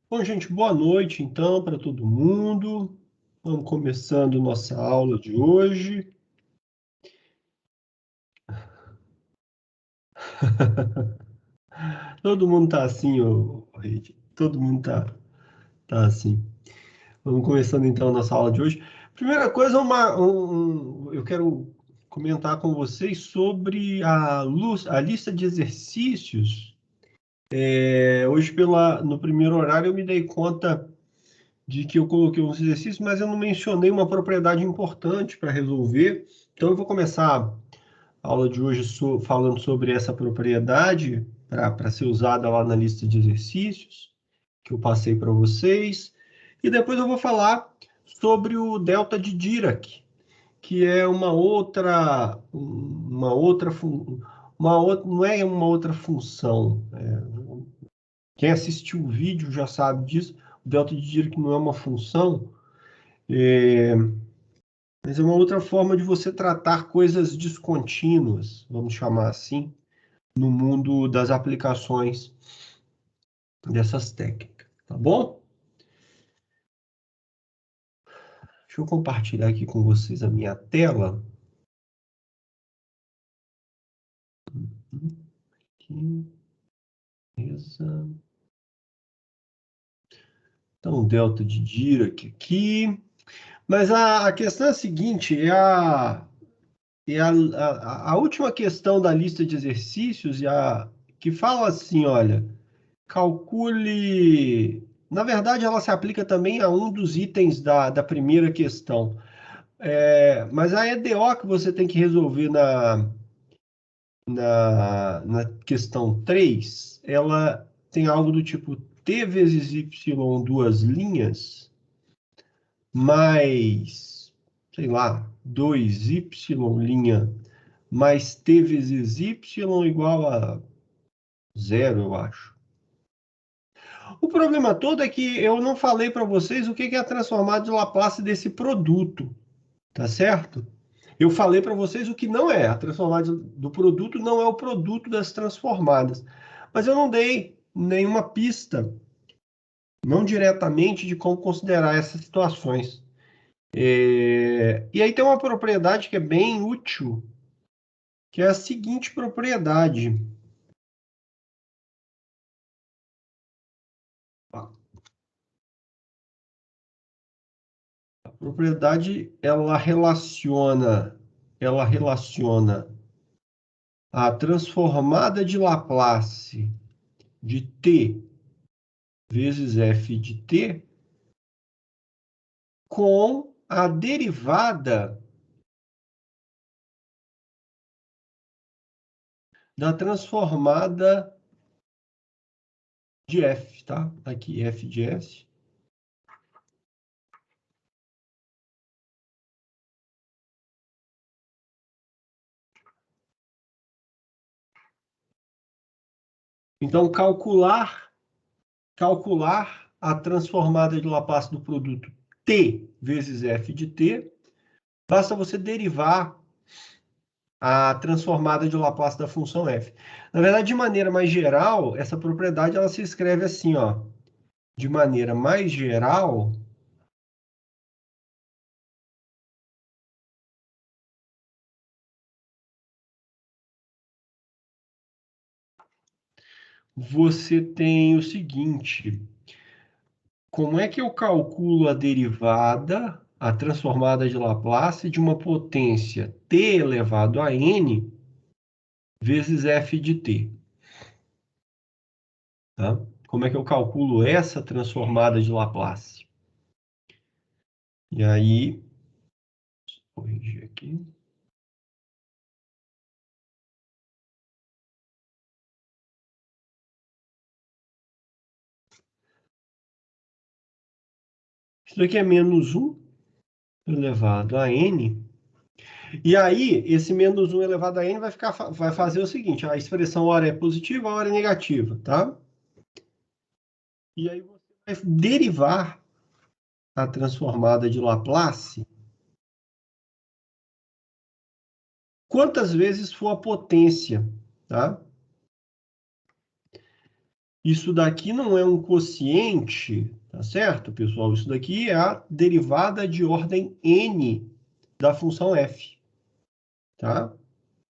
Bom, gente, boa noite, então, para todo mundo. Vamos começando nossa aula de hoje. Todo mundo tá assim, Reide. Todo mundo tá assim. Vamos começando, então, a nossa aula de hoje. Primeira coisa, eu quero comentar com vocês sobre a lista de exercícios. Hoje, no primeiro horário, eu me dei conta de que eu coloquei uns exercícios, mas eu não mencionei uma propriedade importante para resolver. Então, eu vou começar a aula de hoje falando sobre essa propriedade para ser usada lá na lista de exercícios que eu passei para vocês. E depois eu vou falar sobre o delta de Dirac, que é não é uma outra função. Quem assistiu o vídeo já sabe disso. O delta de Dirac não é uma função, é, mas é uma outra forma de você tratar coisas descontínuas, vamos chamar assim, no mundo das aplicações dessas técnicas, tá bom? Deixa eu compartilhar aqui com vocês a minha tela. Aqui, beleza. Então, delta de Dirac aqui. Mas a questão é a seguinte, a última questão da lista de exercícios, que fala assim, olha, calcule... Na verdade, ela se aplica também a um dos itens da primeira questão. Mas a EDO que você tem que resolver na questão 3, ela tem algo do tipo t vezes y duas linhas, mais, sei lá, 2y linha, mais t vezes y igual a zero, eu acho. O problema todo é que eu não falei para vocês o que é a transformada de Laplace desse produto, tá certo? Eu falei para vocês o que não é. A transformada do produto não é o produto das transformadas. Mas eu não dei nenhuma pista, não diretamente, de como considerar essas situações. E aí tem uma propriedade que é bem útil, que é a seguinte propriedade. A propriedade, ela relaciona a transformada de Laplace de t vezes f de t com a derivada da transformada de f, tá? Aqui, f de s. Então, calcular a transformada de Laplace do produto t vezes f de t, basta você derivar a transformada de Laplace da função f. Na verdade, de maneira mais geral, essa propriedade ela se escreve assim, ó. De maneira mais geral, você tem o seguinte: como é que eu calculo a derivada, a transformada de Laplace de uma potência t elevado a n vezes f de t? Tá? Como é que eu calculo essa transformada de Laplace? E aí, vou corrigir aqui. Isso daqui é menos 1 elevado a n. E aí, esse menos 1 elevado a n vai fazer o seguinte: a expressão hora é positiva, a hora é negativa, tá? E aí você vai derivar a transformada de Laplace quantas vezes for a potência, tá? Isso daqui não é um quociente, tá certo, pessoal? Isso daqui é a derivada de ordem n da função f, tá?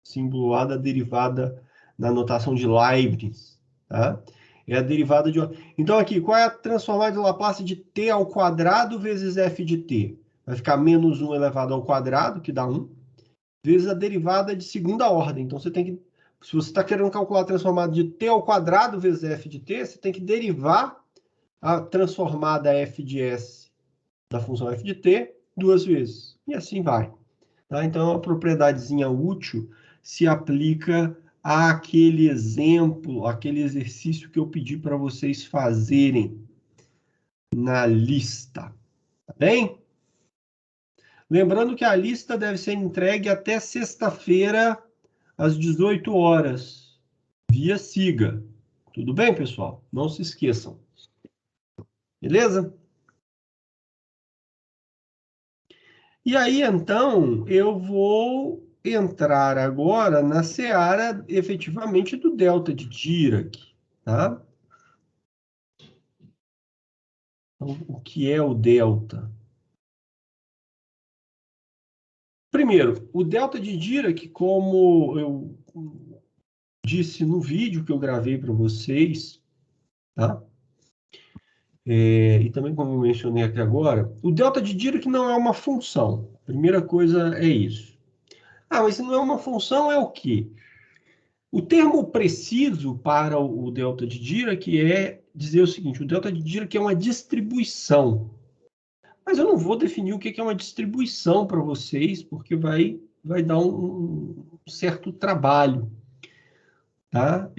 Símbolo A da derivada na notação de Leibniz, tá? É a derivada de... Então, aqui, qual é a transformada de Laplace de t ao quadrado vezes f de t? Vai ficar menos 1 elevado ao quadrado, que dá 1, vezes a derivada de segunda ordem. Então, você tem que... Se você está querendo calcular a transformada de t ao quadrado vezes f de t, você tem que derivar a transformada f de s da função f de t duas vezes. E assim vai. Tá? Então, a propriedadezinha útil se aplica àquele exemplo, aquele exercício que eu pedi para vocês fazerem na lista. Tá bem? Lembrando que a lista deve ser entregue até sexta-feira, às 18 horas, via Siga. Tudo bem, pessoal? Não se esqueçam. Beleza? E aí, então, eu vou entrar agora na seara, efetivamente, do delta de Dirac, tá? Então, o que é o delta? Primeiro, o delta de Dirac, como eu disse no vídeo que eu gravei para vocês, tá? E também como eu mencionei aqui agora, o delta de Dirac não é uma função. Primeira coisa é isso. Ah, mas se não é uma função, é o quê? O termo preciso para o delta de Dirac é dizer o seguinte: o delta de Dirac é uma distribuição. Mas eu não vou definir o que é uma distribuição para vocês, porque vai dar um certo trabalho. Tá?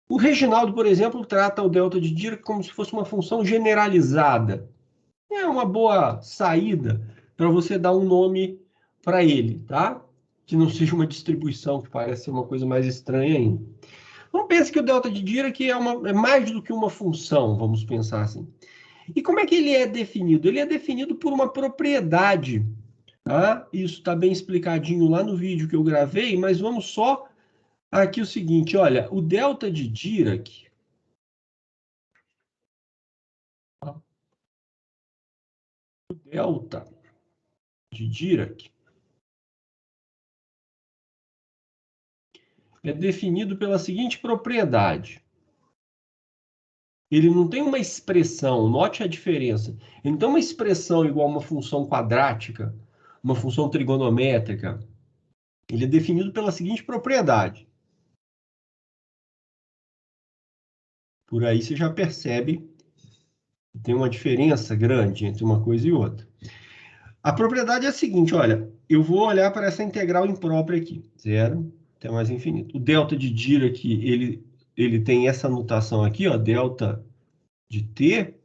O Reginaldo, por exemplo, trata o delta de Dirac como se fosse uma função generalizada. É uma boa saída para você dar um nome para ele, tá? Que não seja uma distribuição, que parece ser uma coisa mais estranha ainda. Não pense que o delta de Dirac é mais do que uma função, vamos pensar assim. E como é que ele é definido? Ele é definido por uma propriedade, tá? Isso está bem explicadinho lá no vídeo que eu gravei, mas vamos só aqui o seguinte, olha, o delta de Dirac, o delta de Dirac é definido pela seguinte propriedade. Ele não tem uma expressão, note a diferença. Ele não tem uma expressão igual a uma função quadrática, uma função trigonométrica. Ele é definido pela seguinte propriedade. Por aí você já percebe que tem uma diferença grande entre uma coisa e outra. A propriedade é a seguinte, olha, eu vou olhar para essa integral imprópria aqui, zero até mais infinito. O delta de Dirac, ele tem essa notação aqui, ó, delta de t,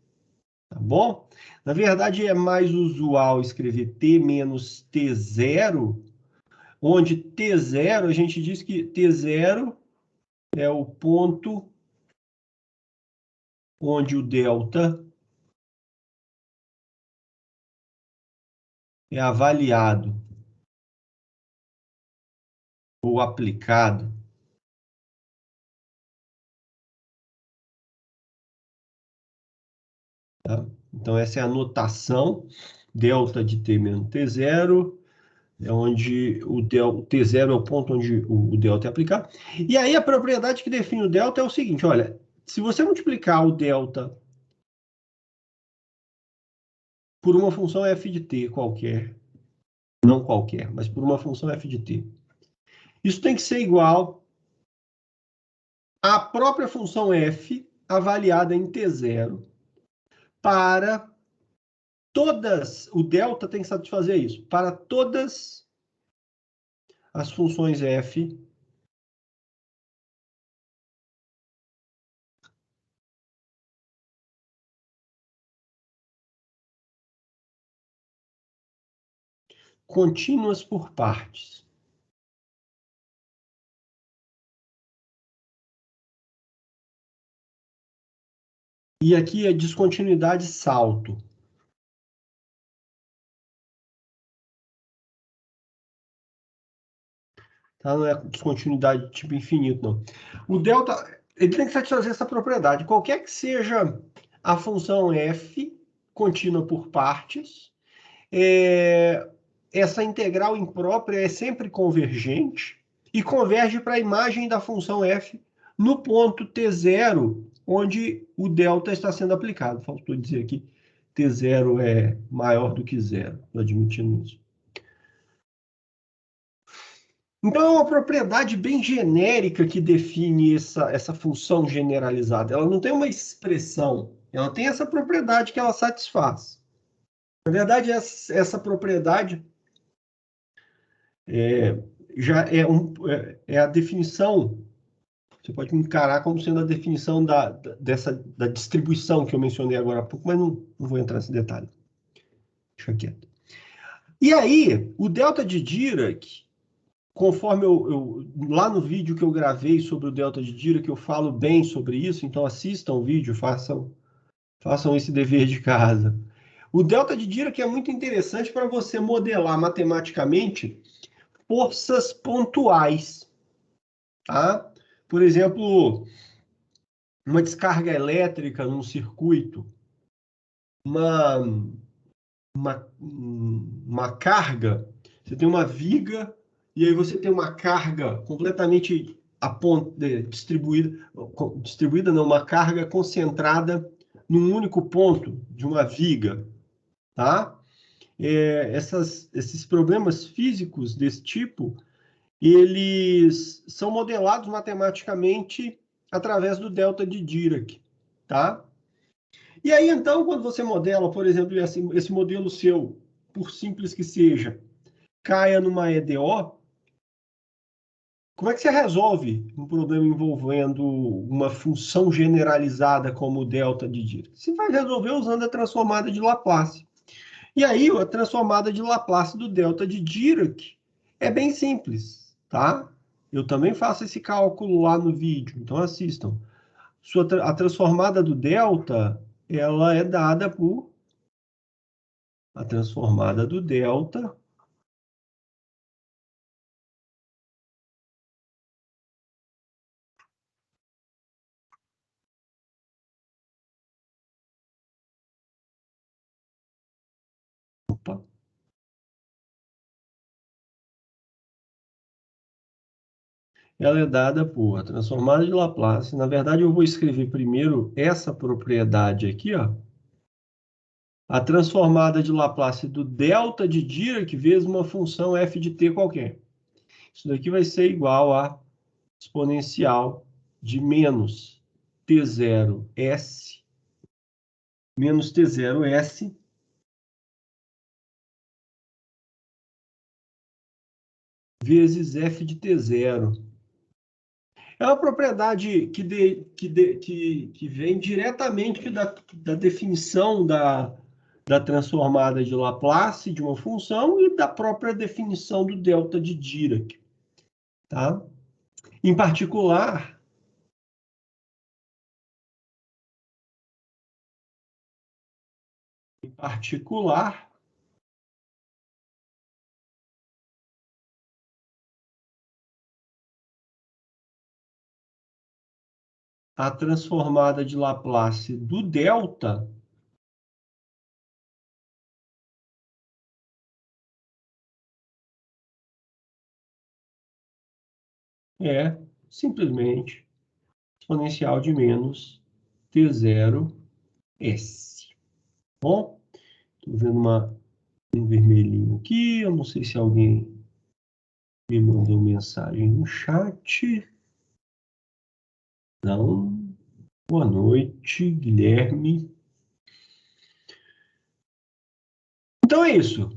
tá bom? Na verdade, é mais usual escrever t menos t0, onde t0, a gente diz que t0 é o ponto onde o delta é avaliado ou aplicado. Tá? Então, essa é a notação, delta de t menos t0, é onde o t0 é o ponto onde o delta é aplicado. E aí, a propriedade que define o delta é o seguinte, olha, se você multiplicar o delta por uma função f de t qualquer, não qualquer, mas por uma função f de t, isso tem que ser igual à própria função f avaliada em t0 para todas, o delta tem que satisfazer isso, para todas as funções f contínuas por partes. E aqui é descontinuidade salto. Tá? Não é descontinuidade tipo infinito, não. O delta, ele tem que satisfazer essa propriedade. Qualquer que seja a função f, contínua por partes, essa integral imprópria é sempre convergente e converge para a imagem da função f no ponto t0, onde o delta está sendo aplicado. Faltou dizer aqui, t0 é maior do que zero, estou admitindo isso. Então, é uma propriedade bem genérica que define essa função generalizada. Ela não tem uma expressão, ela tem essa propriedade que ela satisfaz. Na verdade, essa propriedade já é a definição, você pode encarar como sendo a definição da distribuição que eu mencionei agora há pouco, mas não vou entrar nesse detalhe. Deixa quieto. E aí, o delta de Dirac, conforme lá no vídeo que eu gravei sobre o delta de Dirac, eu falo bem sobre isso, então assistam o vídeo, façam esse dever de casa. O delta de Dirac é muito interessante para você modelar matematicamente forças pontuais, tá? Por exemplo, uma descarga elétrica num circuito, uma, uma carga, você tem uma viga e aí você tem uma carga completamente distribuída não, uma carga concentrada num único ponto de uma viga, tá? Esses problemas físicos desse tipo, eles são modelados matematicamente através do delta de Dirac, tá? E aí, então, quando você modela, por exemplo, esse modelo seu, por simples que seja, caia numa EDO, como é que você resolve um problema envolvendo uma função generalizada como o delta de Dirac? Você vai resolver usando a transformada de Laplace. E aí, a transformada de Laplace do delta de Dirac é bem simples, tá? Eu também faço esse cálculo lá no vídeo, então assistam. A transformada do delta, ela é dada por a transformada do delta opa, ela é dada por a transformada de Laplace. Na verdade, eu vou escrever primeiro essa propriedade aqui, ó. A transformada de Laplace do delta de Dirac vezes uma função f de t qualquer. Isso daqui vai ser igual a exponencial de menos T0S menos T0S vezes f de T0. É uma propriedade que vem diretamente da definição da transformada de Laplace de uma função e da própria definição do delta de Dirac. Tá? Em particular, a transformada de Laplace do delta é simplesmente exponencial de menos T0S. Bom, estou vendo um vermelhinho aqui, eu não sei se alguém me mandou mensagem no chat. Não. Boa noite, Guilherme. Então é isso.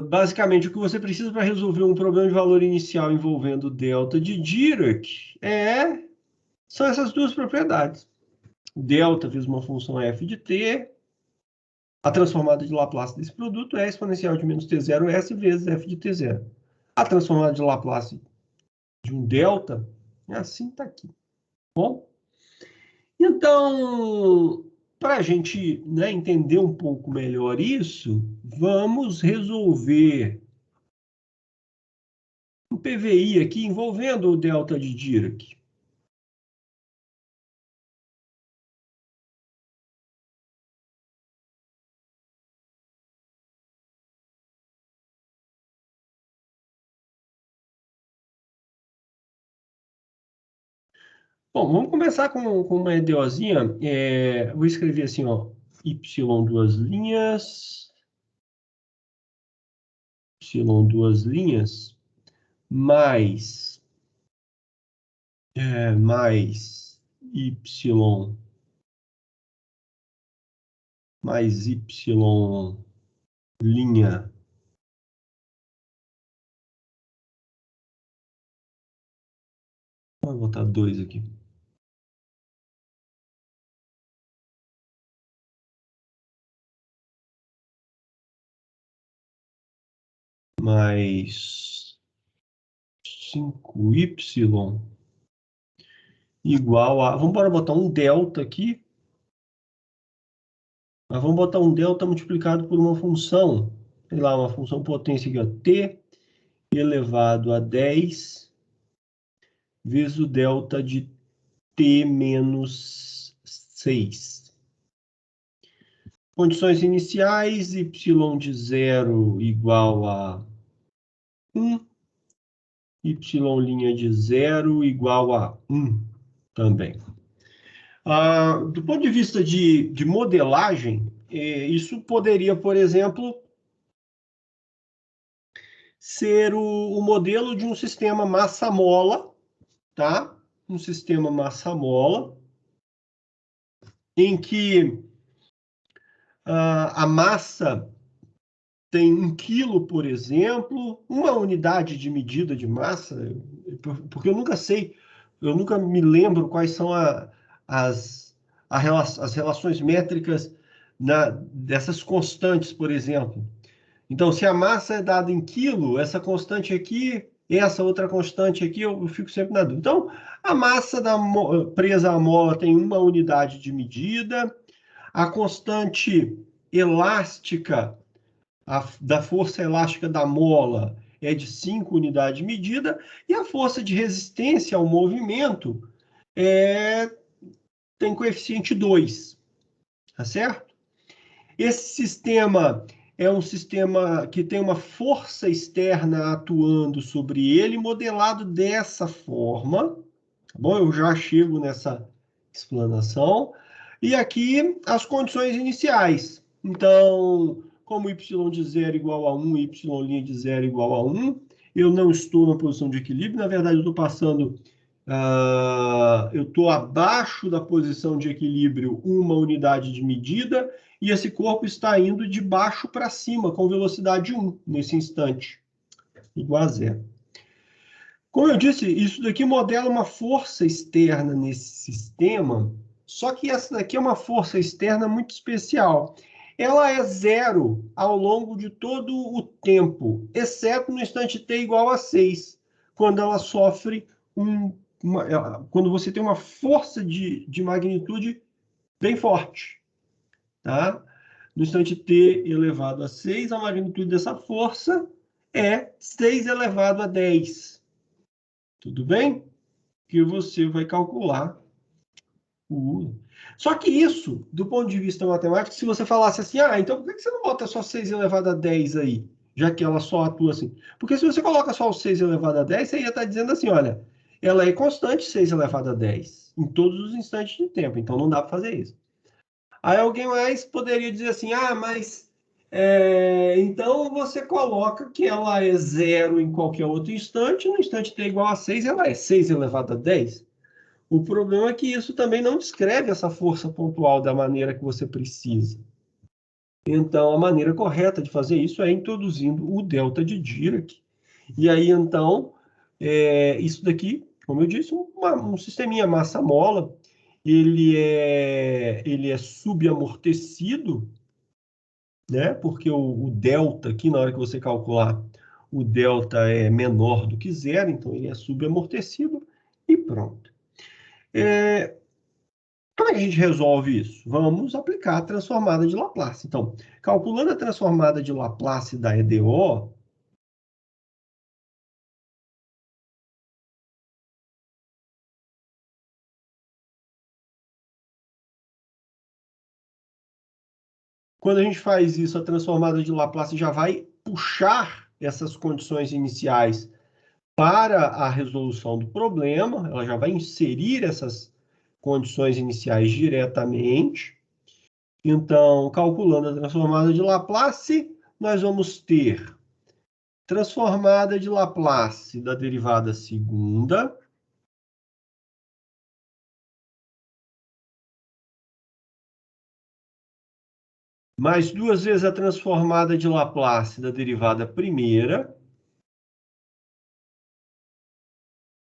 Basicamente, o que você precisa para resolver um problema de valor inicial envolvendo delta de Dirac são essas duas propriedades. Delta vezes uma função f de t, a transformada de Laplace desse produto é exponencial de menos t0s vezes f de t0. A transformada de Laplace de um delta é assim, está aqui. Bom? Então, para a gente, né, entender um pouco melhor isso, vamos resolver um PVI aqui envolvendo o delta de Dirac. Bom, vamos começar com uma EDOzinha. Vou escrever assim, ó, Y duas linhas, Y duas linhas, mais, mais Y, mais Y linha, vou botar 2 aqui. Mais 5Y igual a... Vamos botar um delta aqui. Mas vamos botar um delta multiplicado por uma função. Sei lá, uma função potência aqui, ó, t elevado a 10 vezes o delta de t menos 6. Condições iniciais, y de 0 igual a 1, y' de 0 igual a 1 também. Do ponto de vista de modelagem, isso poderia, por exemplo, ser o modelo de um sistema massa-mola, tá? Um sistema massa-mola, em que a massa tem 1 quilo, por exemplo, uma unidade de medida de massa, porque eu nunca sei, eu nunca me lembro quais são as relações métricas dessas constantes, por exemplo. Então, se a massa é dada em quilo, essa constante aqui, essa outra constante aqui, eu fico sempre na dúvida. Então, a massa presa à mola tem uma unidade de medida, a constante elástica, da força elástica da mola é de 5 unidades de medida, e a força de resistência ao movimento tem coeficiente 2, tá certo? Esse sistema é um sistema que tem uma força externa atuando sobre ele, modelado dessa forma. Tá bom? Eu já chego nessa explanação. E aqui as condições iniciais. Então, como y de 0 igual a 1, y' de 0 igual a 1, eu não estou na posição de equilíbrio. Na verdade, eu estou passando... eu estou abaixo da posição de equilíbrio uma unidade de medida, e esse corpo está indo de baixo para cima, com velocidade 1, nesse instante, igual a 0. Como eu disse, isso daqui modela uma força externa nesse sistema, só que essa daqui é uma força externa muito especial. Ela é 0 ao longo de todo o tempo, exceto no instante t igual a 6, quando ela sofre quando você tem uma força de magnitude bem forte. Tá? No instante t elevado a 6, a magnitude dessa força é 6 elevado a 10. Tudo bem? Que você vai calcular o... Só que isso, do ponto de vista matemático, se você falasse assim, então por que você não bota só 6 elevado a 10 aí, já que ela só atua assim? Porque se você coloca só o 6 elevado a 10, você ia estar dizendo assim, olha, ela é constante 6 elevado a 10, em todos os instantes de tempo, então não dá para fazer isso. Aí alguém mais poderia dizer assim, mas então você coloca que ela é 0 em qualquer outro instante, no instante t igual a 6, ela é 6 elevado a 10. O problema é que isso também não descreve essa força pontual da maneira que você precisa. Então, a maneira correta de fazer isso é introduzindo o delta de Dirac. E aí, então, isso daqui, como eu disse, um sisteminha massa-mola, ele é subamortecido, né? Porque o delta aqui, na hora que você calcular, o delta é menor do que 0, então ele é subamortecido e pronto. Como é que a gente resolve isso? Vamos aplicar a transformada de Laplace. Então, calculando a transformada de Laplace da EDO, quando a gente faz isso, a transformada de Laplace já vai puxar essas condições iniciais para a resolução do problema, ela já vai inserir essas condições iniciais diretamente. Então, calculando a transformada de Laplace, nós vamos ter transformada de Laplace da derivada segunda, mais 2 vezes a transformada de Laplace da derivada primeira,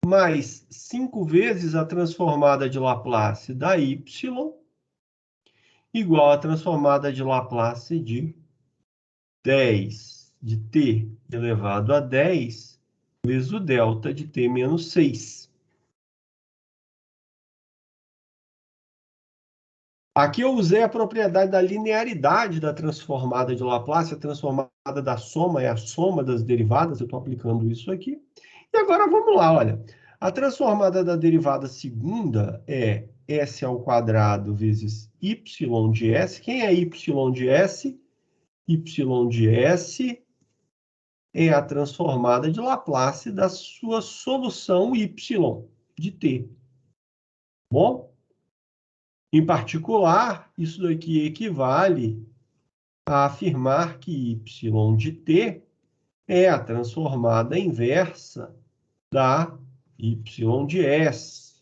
mais 5 vezes a transformada de Laplace da y, igual à transformada de Laplace de 10 de t elevado a 10 vezes o delta de t menos 6. Aqui eu usei a propriedade da linearidade da transformada de Laplace. A transformada da soma é a soma das derivadas. Eu estou aplicando isso aqui. E agora vamos lá, olha. A transformada da derivada segunda é s ao quadrado vezes y de s. Quem é y de s? Y de s é a transformada de Laplace da sua solução y de t. Bom? Em particular, isso daqui equivale a afirmar que y de t é a transformada inversa da y de s.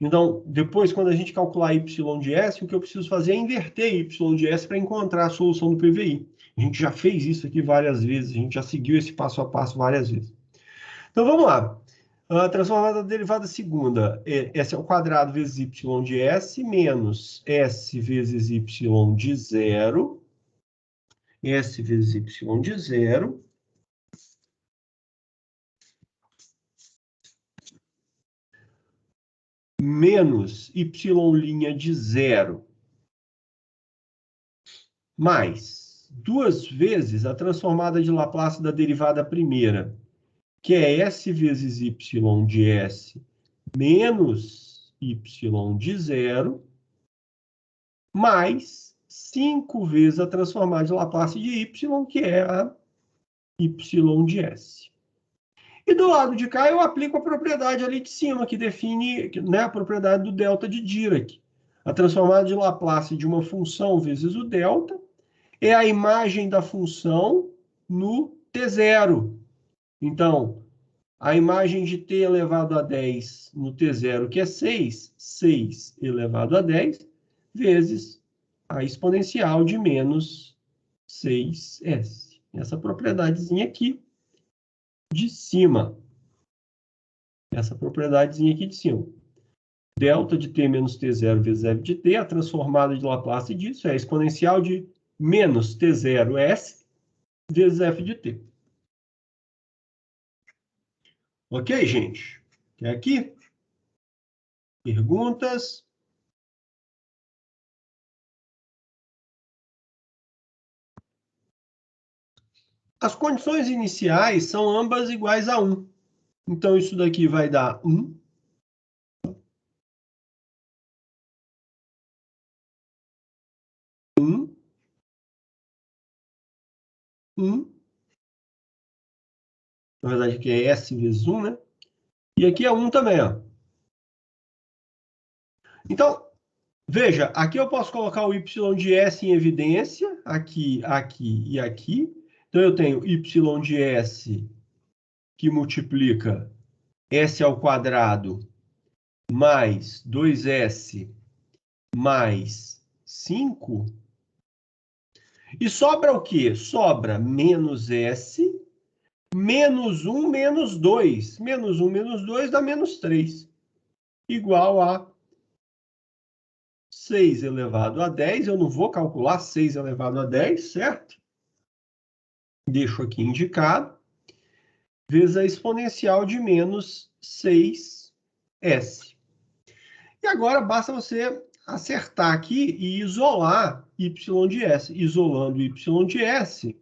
Então, depois, quando a gente calcular y de s, o que eu preciso fazer é inverter y de s para encontrar a solução do PVI. A gente já fez isso aqui várias vezes, a gente já seguiu esse passo a passo várias vezes. Então, vamos lá. A transformada da derivada segunda é s ao quadrado vezes y de s menos s vezes y de zero. S vezes y de zero. Menos y' de zero. Mais 2 vezes a transformada de Laplace da derivada primeira, que é s vezes y de s menos y de zero, mais 5 vezes a transformada de Laplace de y, que é a y de s. E do lado de cá eu aplico a propriedade ali de cima, que define, né, a propriedade do delta de Dirac. A transformada de Laplace de uma função vezes o delta é a imagem da função no t0. Então, a imagem de t elevado a 10 no t0, que é 6, 6 elevado a 10, vezes a exponencial de menos 6s. Essa propriedadezinha aqui de cima. Essa propriedadezinha aqui de cima. Delta de t menos t0 vezes f de t, a transformada de Laplace disso é a exponencial de menos t0s vezes f de t. Ok, gente? Até aqui? Perguntas? As condições iniciais são ambas iguais a 1. Então, isso daqui vai dar 1. Na verdade, aqui é S vezes 1, né? E aqui é 1 também, ó. Então, veja, aqui eu posso colocar o y de S em evidência, aqui, aqui e aqui. Então, eu tenho y de S que multiplica S ao quadrado mais 2S mais 5. E sobra o quê? Sobra menos S, menos 1, menos 2. Menos 1, menos 2 dá menos 3. Igual a 6 elevado a 10. Eu não vou calcular 6 elevado a 10, certo? Deixo aqui indicado. Vezes a exponencial de menos 6s. E agora basta você acertar aqui e isolar y de s. Isolando y de s,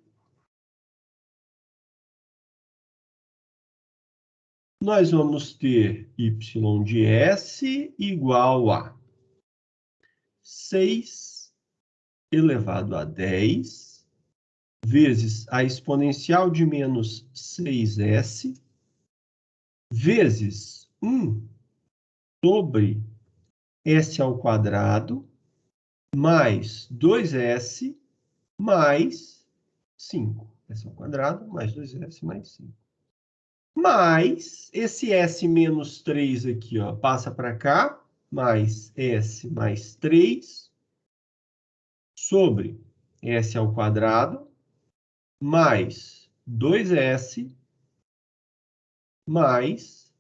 nós vamos ter y de s igual a 6 elevado a 10 vezes a exponencial de menos 6s, vezes 1 sobre s ao quadrado, mais 2s, mais 5. S ao quadrado, mais 2s, mais 5. Mais esse s menos 3 aqui, ó, passa para cá, mais s mais 3, sobre s ao quadrado, mais 2s, mais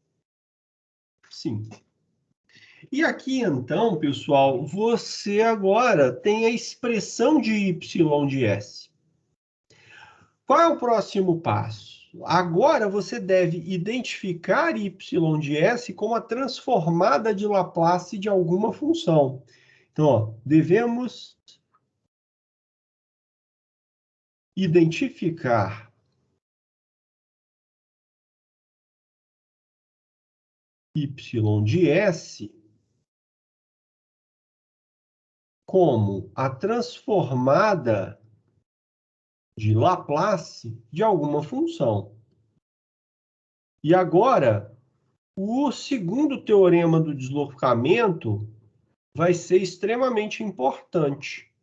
5. E aqui, então, pessoal, você agora tem a expressão de y de s. Qual é o próximo passo? Agora você deve identificar y de s como a transformada de Laplace de alguma função. Então, ó, devemos identificar y de s como a transformada de Laplace de alguma função. E agora, o segundo teorema do deslocamento vai ser extremamente importante.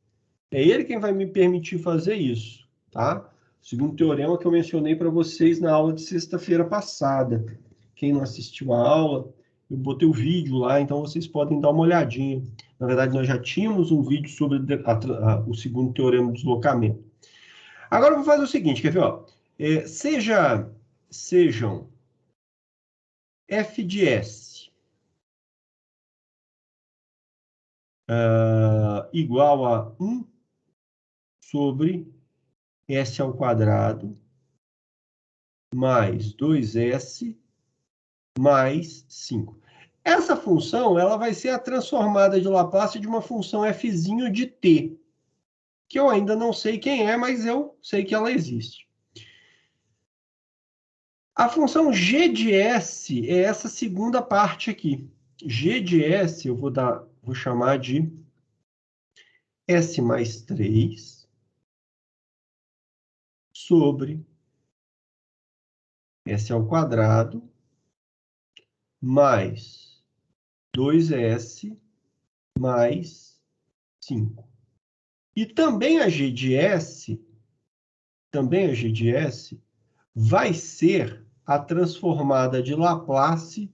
É ele quem vai me permitir fazer isso, tá? O segundo teorema que eu mencionei para vocês na aula de sexta-feira passada. Quem não assistiu a aula, eu botei o vídeo lá, então vocês podem dar uma olhadinha. Na verdade, nós já tínhamos um vídeo sobre o segundo teorema do deslocamento. Agora eu vou fazer o seguinte, quer ver? Ó? Sejam f de s igual a 1 sobre s ao quadrado mais 2s mais 5. Essa função ela vai ser a transformada de Laplace de uma função f de t, que eu ainda não sei quem é, mas eu sei que ela existe. A função g de s é essa segunda parte aqui. G de s eu vou chamar de s mais 3 sobre s ao quadrado mais 2s mais 5. E também a g de s vai ser a transformada de Laplace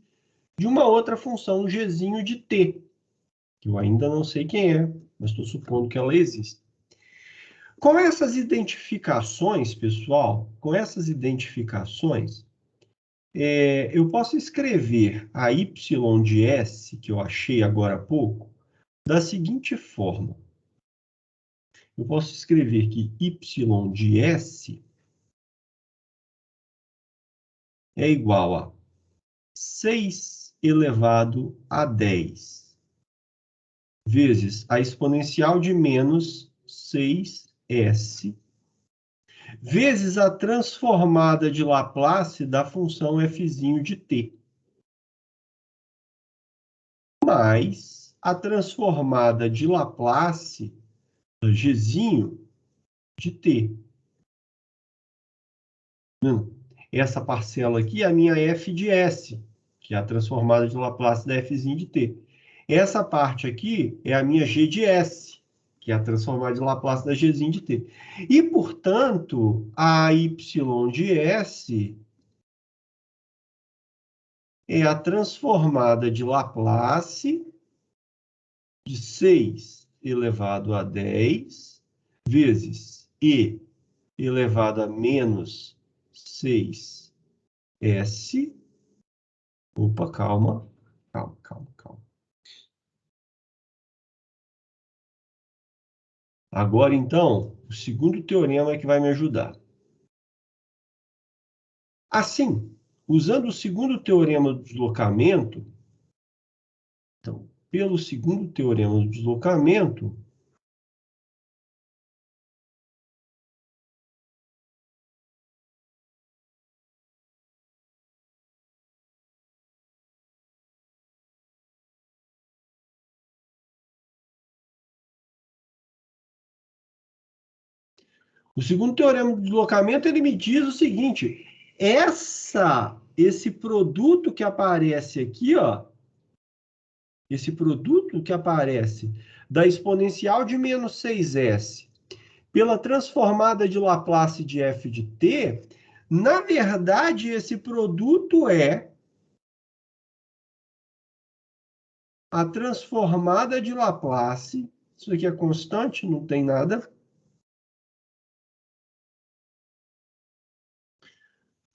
de uma outra função g de t, que eu ainda não sei quem é, mas estou supondo que ela existe. Com essas identificações, pessoal, eu posso escrever a y de s, que eu achei agora há pouco, da seguinte forma. Eu posso escrever que y de s é igual a 6 elevado a 10 vezes a exponencial de menos 6s vezes a transformada de Laplace da função f de t, mais a transformada de Laplace do g de t. Essa parcela aqui é a minha f de s, que é a transformada de Laplace da f de t. Essa parte aqui é a minha g de s, que é a transformada de Laplace da g de t. E, portanto, a y de s é a transformada de Laplace de 6 elevado a 10 vezes e elevado a menos 6s. Opa, calma. Agora, então, o segundo teorema é que vai me ajudar. Assim, usando o segundo teorema do deslocamento, então, pelo segundo teorema do deslocamento, O segundo teorema de deslocamento, ele me diz o seguinte, esse produto que aparece aqui, ó, esse produto que aparece da exponencial de menos 6s pela transformada de Laplace de f de t, na verdade, esse produto é a transformada de Laplace, isso aqui é constante, não tem nada.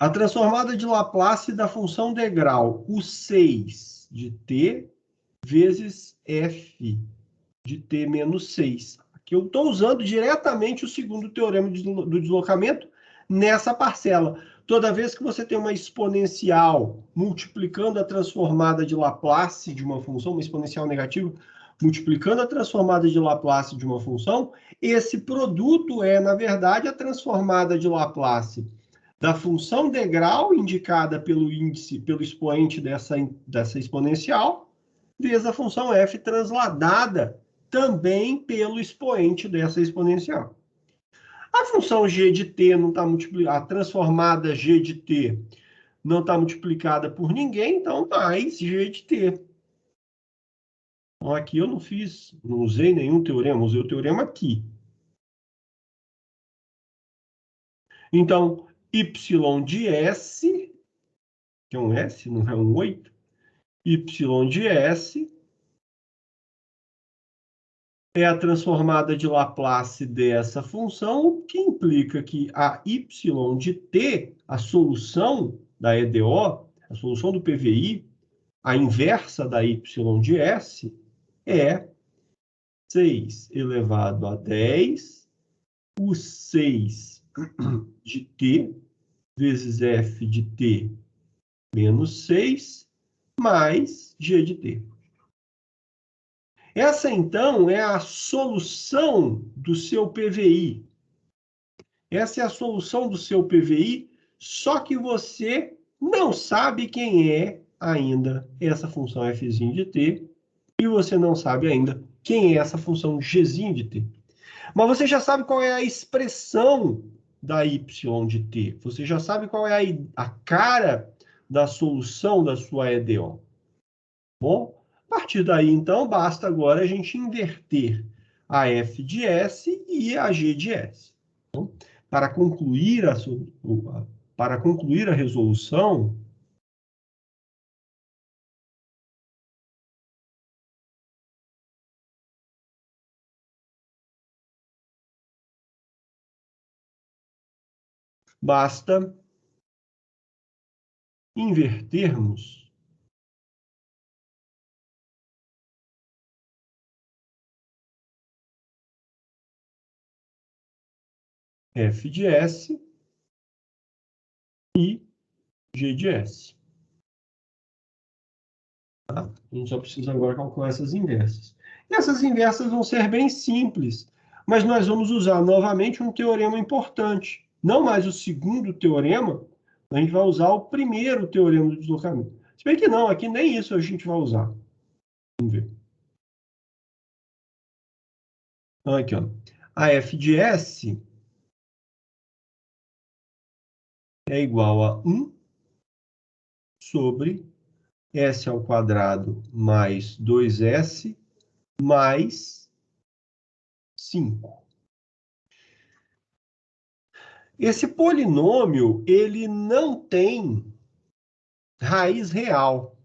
A transformada de Laplace da função degrau, o 6 de t vezes f de t menos 6. Aqui eu estou usando diretamente o segundo teorema do deslocamento nessa parcela. Toda vez que você tem uma exponencial multiplicando a transformada de Laplace de uma função, uma exponencial negativa, multiplicando a transformada de Laplace de uma função, esse produto é, na verdade, a transformada de Laplace da função degrau indicada pelo índice, pelo expoente dessa exponencial, vezes a função f transladada também pelo expoente dessa exponencial. A função g de t não está multiplicada, a transformada g de t não está multiplicada por ninguém, então mais g de t. Então, aqui eu não usei nenhum teorema, usei o teorema aqui. Então, y de s, que é um s, não é um 8, y de s é a transformada de Laplace dessa função, o que implica que a y de t, a solução da EDO, a solução do PVI, a inversa da y de s, é 6 elevado a 10, o 6 de t, vezes f de t menos 6, mais g de t. Essa, então, é a solução do seu PVI. Essa é a solução do seu PVI, só que você não sabe quem é ainda essa função f de t, e você não sabe ainda quem é essa função g de t. Mas você já sabe qual é a expressão da y de t. Você já sabe qual é a cara da solução da sua EDO. Bom, a partir daí, então, basta agora a gente inverter a f de s e a g de s. Então, para concluir a resolução, basta invertermos f de s e g de s. Tá? A gente só precisa agora calcular essas inversas. E essas inversas vão ser bem simples, mas nós vamos usar novamente um teorema importante. Não mais o segundo teorema, a gente vai usar o primeiro teorema do deslocamento. Se bem que não, aqui nem isso a gente vai usar. Vamos ver. Então, aqui, ó. A f de s é igual a 1 sobre s ao quadrado mais 2s mais 5. Esse polinômio, ele não tem raiz real.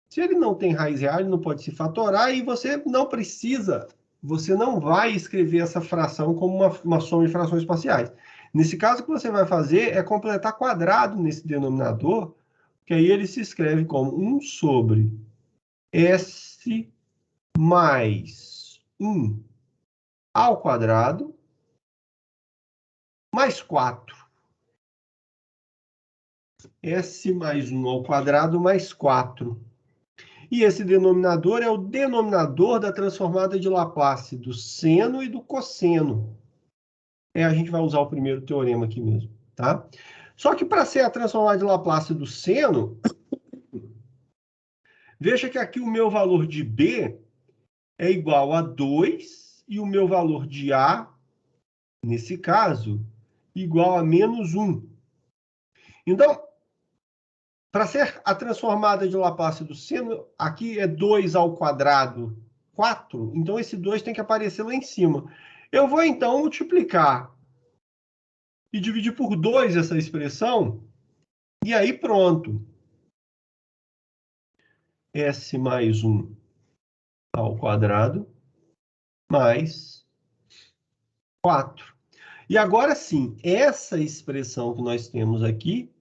Se ele não tem raiz real, ele não pode se fatorar e você não precisa, você não vai escrever essa fração como uma soma de frações parciais. Nesse caso, o que você vai fazer é completar quadrado nesse denominador, que aí ele se escreve como 1 sobre s mais 1 ao quadrado mais 4. S mais 1 ao quadrado mais 4. E esse denominador é o denominador da transformada de Laplace do seno e do cosseno. A gente vai usar o primeiro teorema aqui mesmo, tá? Só que para ser a transformada de Laplace do seno, veja que aqui o meu valor de B é igual a 2 e o meu valor de A, nesse caso, igual a menos 1. Então, para ser a transformada de Laplace do seno, aqui é 2 ao quadrado, 4. Então, esse 2 tem que aparecer lá em cima. Eu vou, então, multiplicar e dividir por 2 essa expressão, e aí pronto. S mais 1 ao quadrado mais 4. E agora sim, essa expressão que nós temos aqui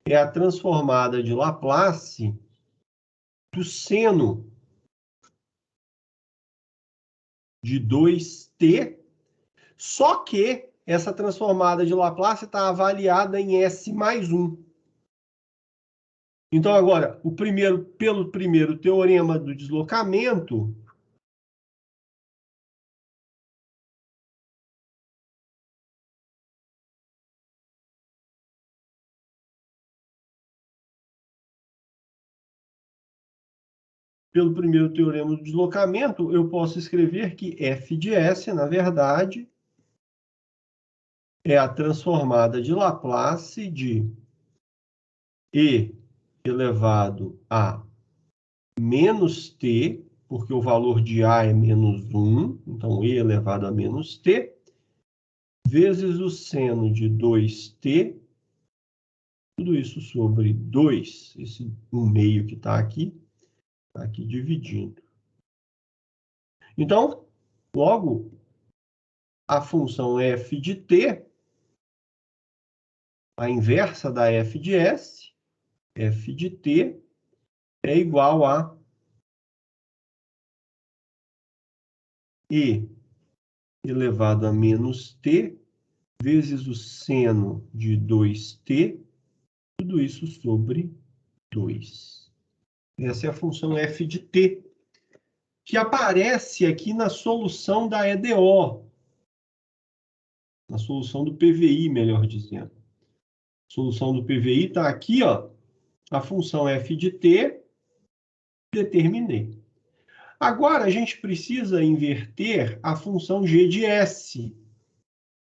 é a transformada de Laplace do seno de 2t, só que essa transformada de Laplace está avaliada em S mais 1. Então, agora, pelo primeiro teorema do deslocamento, eu posso escrever que f de S, na verdade, é a transformada de Laplace de e elevado a menos t, porque o valor de a é menos 1, então e elevado a menos t, vezes o seno de 2t, tudo isso sobre 2, esse 1/2 que está aqui dividindo. Então, logo, a função f de t, a inversa da f de s, f de t é igual a e elevado a menos t vezes o seno de 2t, tudo isso sobre 2. Essa é a função f de t, que aparece aqui na solução da EDO, na solução do PVI, melhor dizendo. A solução do PVI está aqui, ó, a função f de t, determinei. Agora, a gente precisa inverter a função g de s,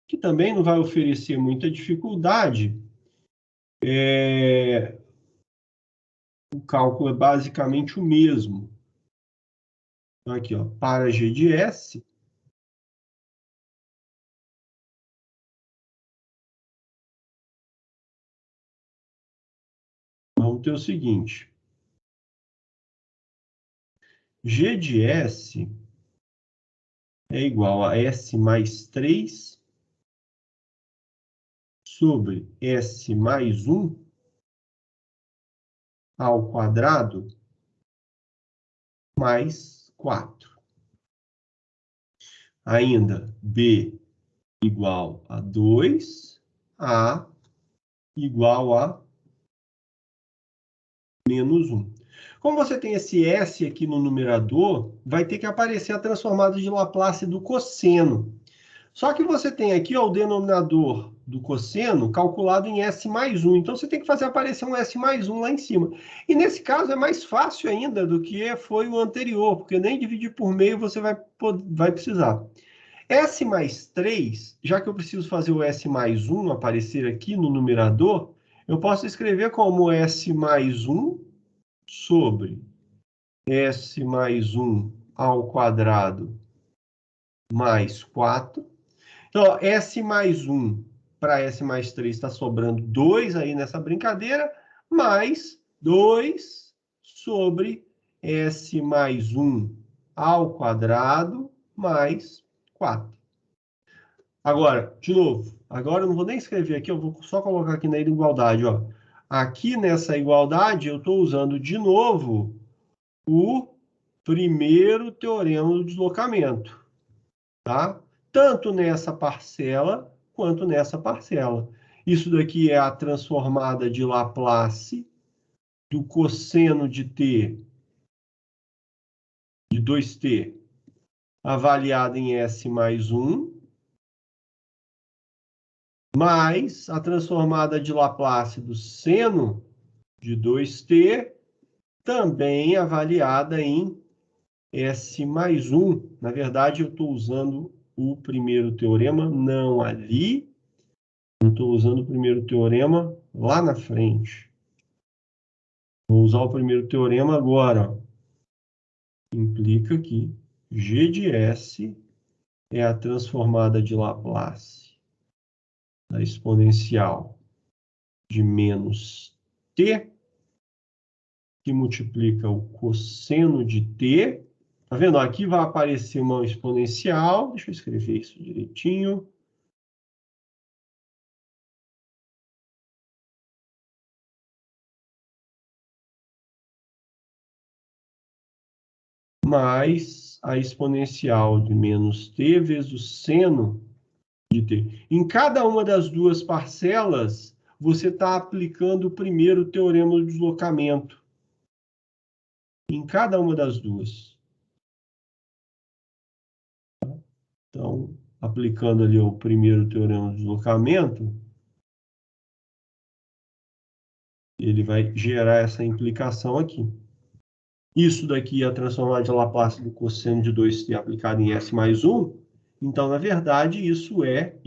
que também não vai oferecer muita dificuldade. O cálculo é basicamente o mesmo. Então, aqui, ó, para g de s, vamos ter o seguinte. G de s é igual a s mais 3 sobre s mais 1 ao quadrado mais 4. Ainda b igual a 2, a igual a menos 1. Como você tem esse s aqui no numerador, vai ter que aparecer a transformada de Laplace do cosseno. Só que você tem aqui ó, o denominador do cosseno calculado em S mais 1. Então, você tem que fazer aparecer um S mais 1 lá em cima. E, nesse caso, é mais fácil ainda do que foi o anterior, porque nem dividir por meio você vai precisar. S mais 3, já que eu preciso fazer o S mais 1 aparecer aqui no numerador, eu posso escrever como S mais 1 sobre S mais 1 ao quadrado mais 4. Então, ó, S mais 1 para S mais 3 está sobrando 2 aí nessa brincadeira, mais 2 sobre S mais 1 ao quadrado mais 4. Agora, de novo, agora eu não vou nem escrever aqui, eu vou só colocar aqui na igualdade. Ó. Aqui nessa igualdade, eu estou usando de novo o primeiro teorema do deslocamento. Tá? Tanto nessa parcela quanto nessa parcela. Isso daqui é a transformada de Laplace do cosseno de t, de 2t, avaliada em S mais 1, mais a transformada de Laplace do seno de 2t, também avaliada em S mais 1. Na verdade, eu estou usando o primeiro teorema, não ali, Eu estou usando o primeiro teorema lá na frente. Vou usar o primeiro teorema agora. Ó. Implica que G de S é a transformada de Laplace da exponencial de menos t, que multiplica o cosseno de t. Tá vendo? Aqui vai aparecer uma exponencial. Deixa eu escrever isso direitinho. Mais a exponencial de menos t vezes o seno de t. Em cada uma das duas parcelas, você está aplicando o primeiro teorema do deslocamento. Em cada uma das duas. Então, aplicando ali o primeiro teorema do deslocamento, ele vai gerar essa implicação aqui. Isso daqui é a transformada de Laplace do cosseno de 2t aplicado em S mais 1. Então, na verdade, isso é,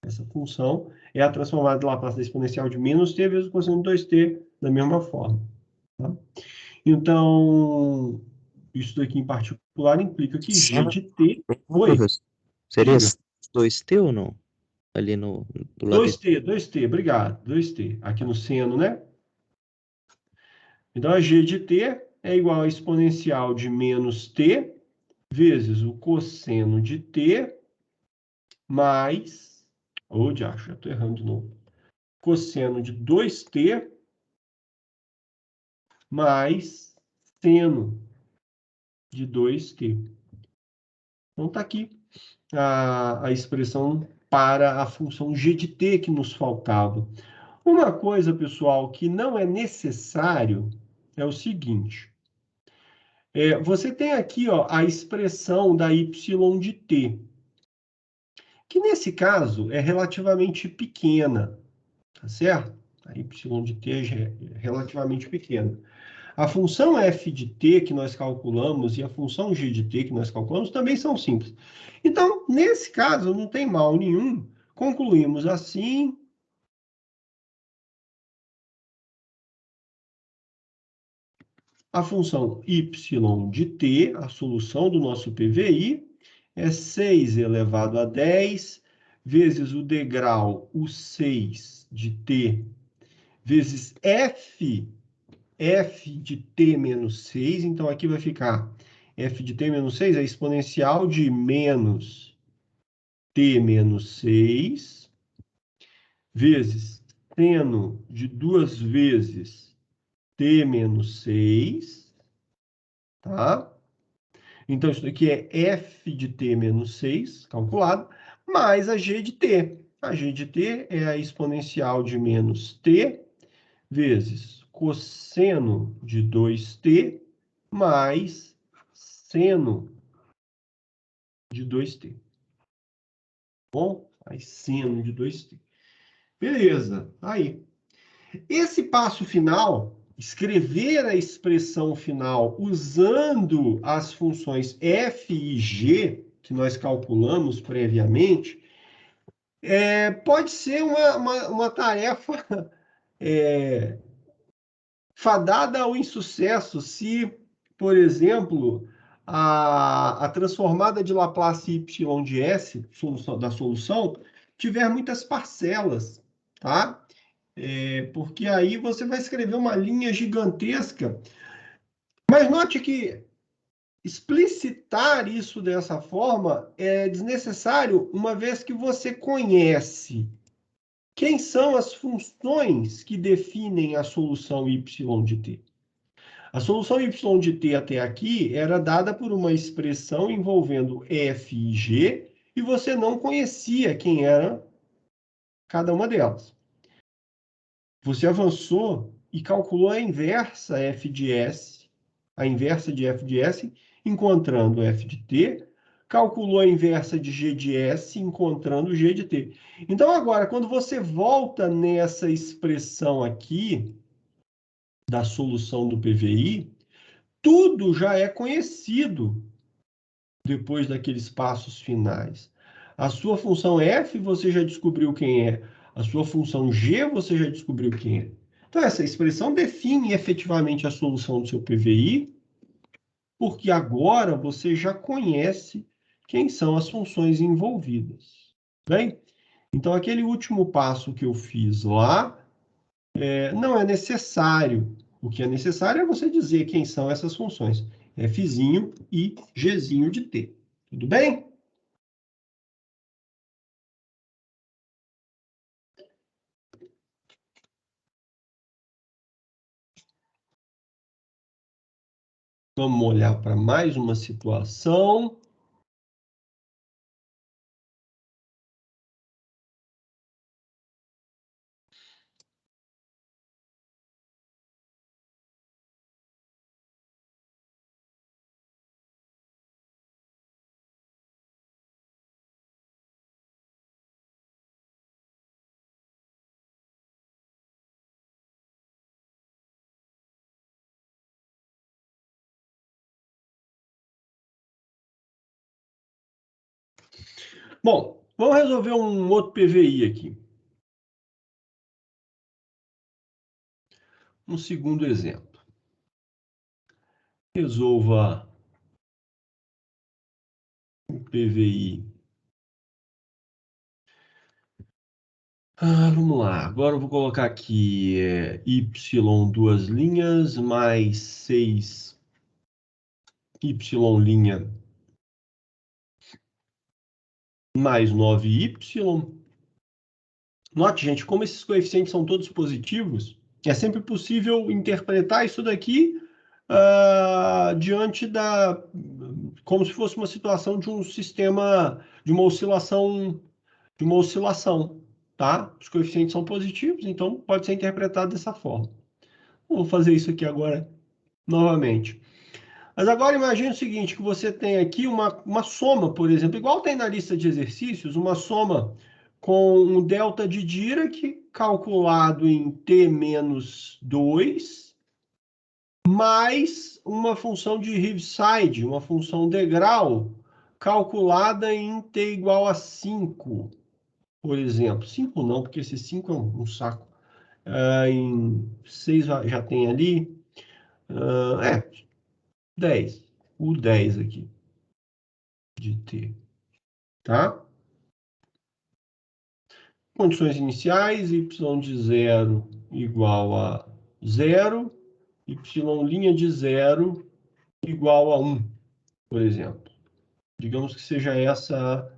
essa função é a transformada de Laplace da exponencial de menos t vezes o cosseno de 2t, da mesma forma. Tá? Então, isso daqui em particular implica que G de t... Oi, seria diga. 2t ou não? Ali do lado 2t, obrigado. 2t, aqui no seno, né? Então, a G de t é igual a exponencial de menos t vezes o cosseno de t mais... Ô, diacho, já estou errando de novo. Cosseno de 2t mais seno de 2t. Então, está aqui a expressão para a função g de t que nos faltava. Uma coisa, pessoal, que não é necessário é o seguinte. Você tem aqui ó, a expressão da y de t, que nesse caso é relativamente pequena, tá certo? A y de t é relativamente pequena. A função f de t que nós calculamos e a função g de t que nós calculamos também são simples. Então, nesse caso, não tem mal nenhum. Concluímos assim. A função y de t, a solução do nosso PVI, é 6 elevado a 10 vezes o degrau, o 6 de t, vezes f de t menos 6. Então, aqui vai ficar f de t menos 6 é exponencial de menos t menos 6, vezes seno de 2 vezes t menos 6, tá? Então, isso daqui é f de t menos 6, calculado, mais a g de t. A g de t é a exponencial de menos t vezes cosseno de 2t mais seno de 2t. Bom, mais seno de 2t. Beleza, aí. Esse passo final, escrever a expressão final usando as funções f e g, que nós calculamos previamente, pode ser uma tarefa fadada ao insucesso se, por exemplo, a transformada de Laplace y de S, da solução, tiver muitas parcelas, tá? Porque aí você vai escrever uma linha gigantesca. Mas note que explicitar isso dessa forma é desnecessário, uma vez que você conhece quem são as funções que definem a solução y de t. A solução y de t até aqui era dada por uma expressão envolvendo f e g, e você não conhecia quem era cada uma delas. Você avançou e calculou a inversa f de s, a inversa de f de s, encontrando f de t, calculou a inversa de g de s, encontrando g de t. Então, agora, quando você volta nessa expressão aqui, da solução do PVI, tudo já é conhecido depois daqueles passos finais. A sua função f, você já descobriu quem é. A sua função g, você já descobriu quem é. Então, essa expressão define efetivamente a solução do seu PVI, porque agora você já conhece quem são as funções envolvidas. Bem? Então, aquele último passo que eu fiz lá, não é necessário. O que é necessário é você dizer quem são essas funções. Fzinho e Gzinho de T. Tudo bem? Vamos olhar para mais uma situação. Bom, vamos resolver um outro PVI aqui. Um segundo exemplo. Resolva o PVI. Vamos lá. Agora eu vou colocar aqui y duas linhas mais 6y' mais 9y. Note, gente, como esses coeficientes são todos positivos, é sempre possível interpretar isso daqui diante como se fosse uma situação de um sistema, de uma oscilação, tá? Os coeficientes são positivos, então pode ser interpretado dessa forma. Vou fazer isso aqui agora novamente. Mas agora imagine o seguinte, que você tem aqui uma soma, por exemplo, igual tem na lista de exercícios, uma soma com um delta de Dirac calculado em t menos 2, mais uma função de Heaviside, uma função degrau, calculada em t igual a 5, por exemplo. 5 não, porque esse 5 é um saco. Em 6 já tem ali. 10. O 10 aqui de t, tá? Condições iniciais, y de 0 igual a 0, y' de 0 igual a 1, por exemplo. Digamos que seja essa a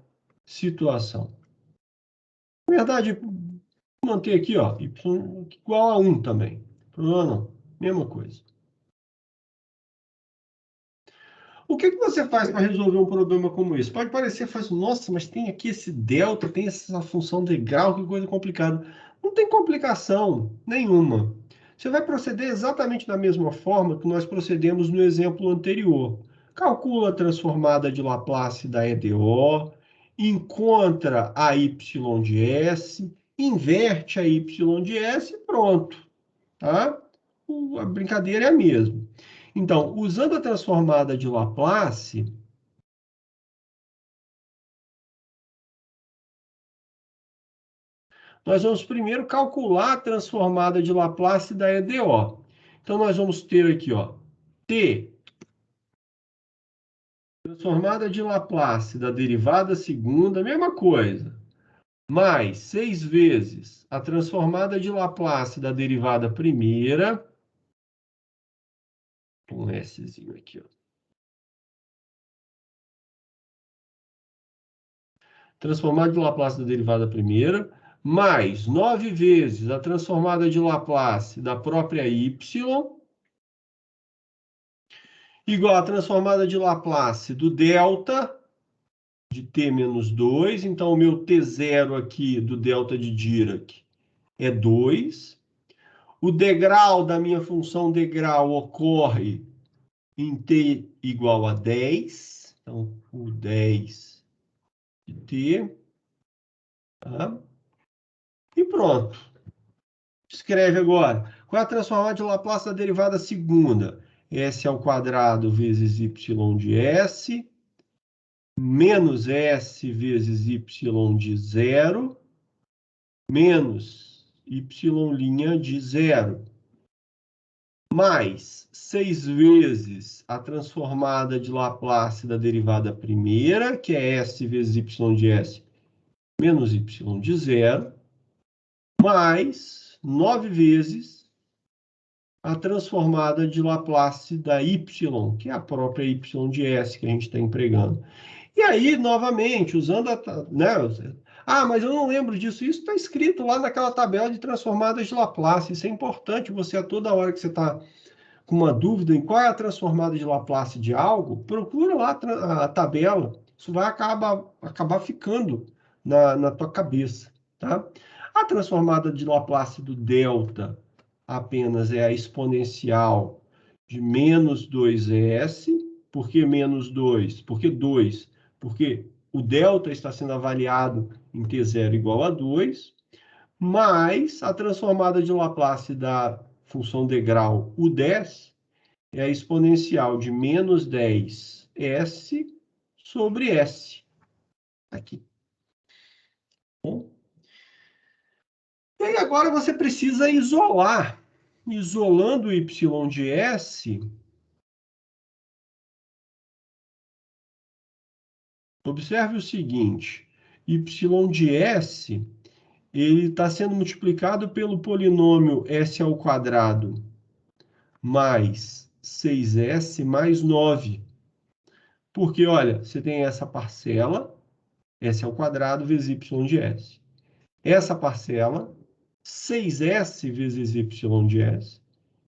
situação. Na verdade, vou manter aqui, ó, y igual a 1 também. Problema não, mesma coisa. O que você faz para resolver um problema como esse? Pode parecer fácil, nossa, mas tem aqui esse delta, tem essa função degrau, que coisa complicada. Não tem complicação nenhuma. Você vai proceder exatamente da mesma forma que nós procedemos no exemplo anterior. Calcula a transformada de Laplace da EDO, encontra a y de S, inverte a y de S e pronto. Tá? A brincadeira é a mesma. Então, usando a transformada de Laplace, nós vamos primeiro calcular a transformada de Laplace da EDO. Então, nós vamos ter aqui, ó, T, transformada de Laplace da derivada segunda, mesma coisa, mais 6 vezes a transformada de Laplace da derivada primeira, um Szinho aqui, ó. Transformada de Laplace da derivada primeira, mais 9 vezes a transformada de Laplace da própria y, igual a transformada de Laplace do delta de t menos 2. Então, o meu t0 aqui do delta de Dirac é 2. O degrau da minha função degrau ocorre em t igual a 10. Então, o 10 de t. Tá? E pronto. Escreve agora. Qual é a transformada de Laplace da derivada segunda? S ao quadrado vezes y de S, menos S vezes Y de 0, menos Y' de 0, mais 6 vezes a transformada de Laplace da derivada primeira, que é S vezes Y de S, menos Y de 0, mais 9 vezes a transformada de Laplace da Y, que é a própria Y de S que a gente está empregando. E aí, novamente, usando a... Né, mas eu não lembro disso. Isso está escrito lá naquela tabela de transformadas de Laplace. Isso é importante. Você, a toda hora que você está com uma dúvida em qual é a transformada de Laplace de algo, procura lá a tabela. Isso vai acabar ficando na tua cabeça, tá? A transformada de Laplace do delta apenas é a exponencial de menos 2s. Por que menos 2? Por que 2? Porque o delta está sendo avaliado em t0 igual a 2, mais a transformada de Laplace da função degrau U10 é a exponencial de menos 10s sobre s. Aqui. Bom. E aí agora você precisa isolar. Isolando o y de s, observe o seguinte, y de s, ele está sendo multiplicado pelo polinômio s ao quadrado mais 6s mais 9. Porque, olha, você tem essa parcela, s ao quadrado vezes y de s. Essa parcela, 6s vezes y de s.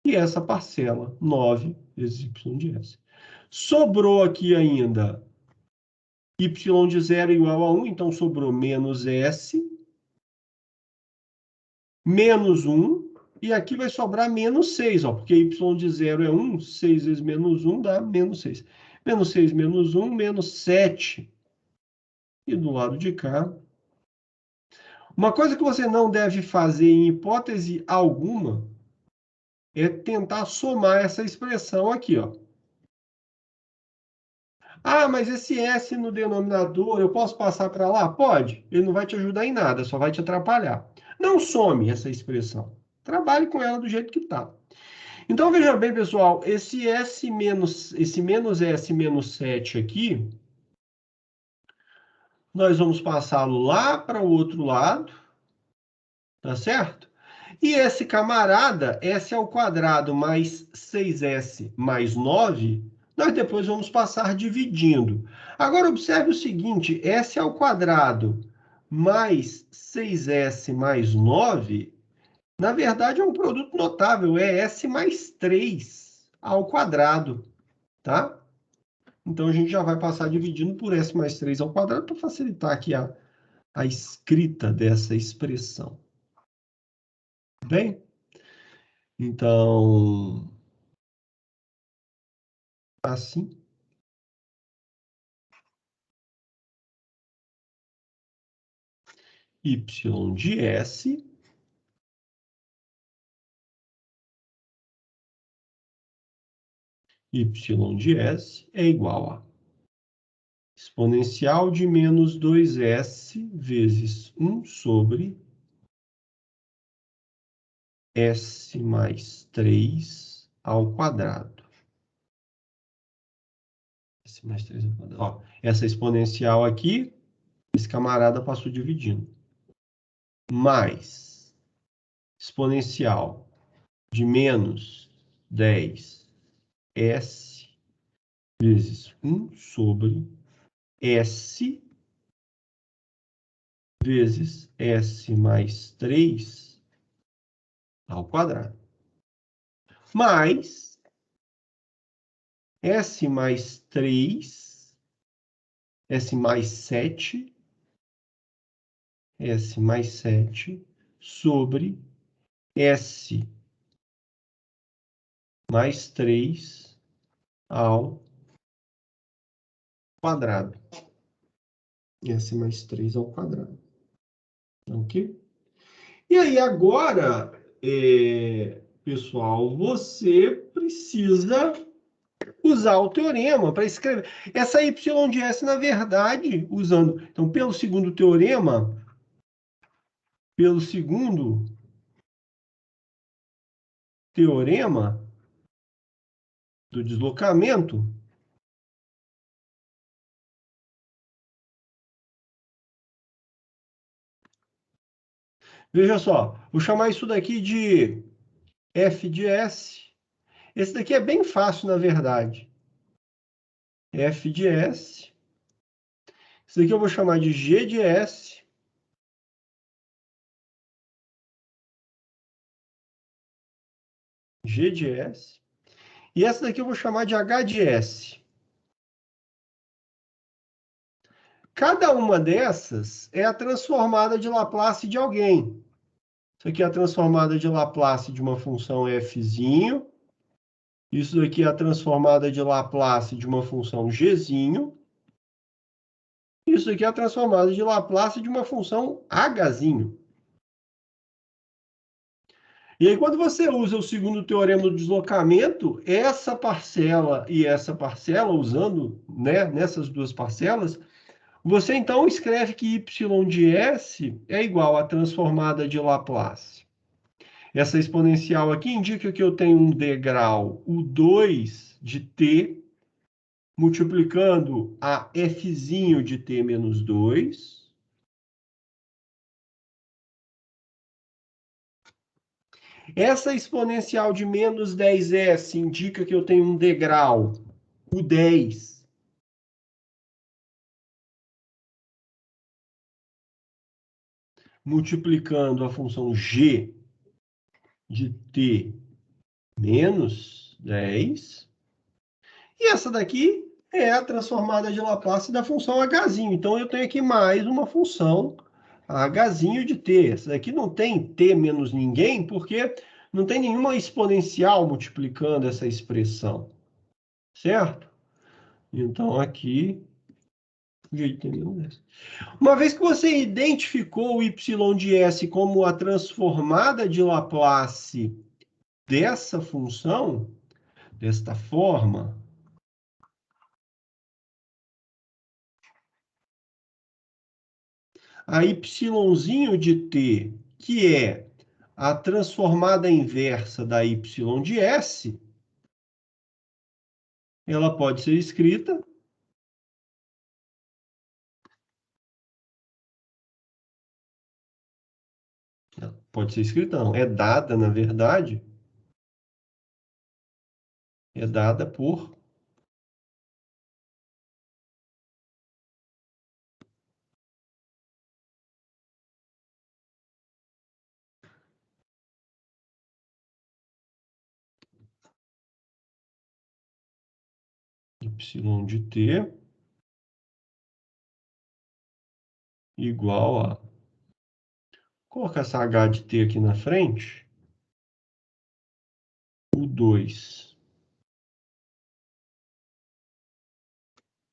E essa parcela, 9 vezes y de s. Sobrou aqui ainda y de 0 igual a 1, então sobrou menos s, menos 1, e aqui vai sobrar menos 6, ó, porque y de 0 é 1, 6 vezes menos 1 dá menos 6. Menos 6 menos 1, menos 7. E do lado de cá... Uma coisa que você não deve fazer em hipótese alguma é tentar somar essa expressão aqui, ó. Ah, mas esse S no denominador, eu posso passar para lá? Pode. Ele não vai te ajudar em nada, só vai te atrapalhar. Não some essa expressão. Trabalhe com ela do jeito que está. Então, veja bem, pessoal, esse menos S menos 7 aqui, nós vamos passá-lo lá para o outro lado, tá certo? E esse camarada, S ao quadrado mais 6S mais 9, nós depois vamos passar dividindo. Agora, observe o seguinte, S ao quadrado mais 6S mais 9, na verdade, é um produto notável, é S mais 3 ao quadrado, tá? Então, a gente já vai passar dividindo por S mais 3 ao quadrado para facilitar aqui a escrita dessa expressão. Bem? Então, assim. Y de S é igual a exponencial de menos 2s vezes 1 sobre s mais 3 ao quadrado. S mais 3 ao quadrado. Ó, essa exponencial aqui, esse camarada passou dividindo. Mais exponencial de menos 10s vezes 1 sobre S vezes S mais 3 ao quadrado. Mais S mais 3, S mais 7, S mais 7 sobre S mais 3 ao quadrado. S mais 3 ao quadrado. Ok? E aí, agora, pessoal, você precisa usar o teorema para escrever. Essa y de S, na verdade, usando... Então, pelo segundo teorema, do deslocamento, veja só, vou chamar isso daqui de f de S. Esse daqui é bem fácil, na verdade. F de S. Esse daqui eu vou chamar de G de S. G de S. E essa daqui eu vou chamar de H de S. Cada uma dessas é a transformada de Laplace de alguém. Isso aqui é a transformada de Laplace de uma função f'zinho. Isso daqui é a transformada de Laplace de uma função g'zinho. Isso aqui é a transformada de Laplace de uma função h'zinho. E aí, quando você usa o segundo teorema do deslocamento, essa parcela e essa parcela, usando, né, nessas duas parcelas, você então escreve que y de S é igual à transformada de Laplace. Essa exponencial aqui indica que eu tenho um degrau, o 2 de t, multiplicando a f'zinho de t menos 2. Essa exponencial de menos 10s indica que eu tenho um degrau, o 10, multiplicando a função g de t menos 10. E essa daqui é a transformada de Laplace da função h'zinho. Então, eu tenho aqui mais uma função h'zinho de t. Essa daqui não tem t menos ninguém, porque não tem nenhuma exponencial multiplicando essa expressão. Certo? Então, aqui... Uma vez que você identificou o y de S como a transformada de Laplace dessa função, desta forma, a yzinho de t, que é a transformada inversa da y de S, ela pode ser escrita não, é dada, na verdade, é dada por y de t igual a... Vou colocar essa h de t aqui na frente, o 2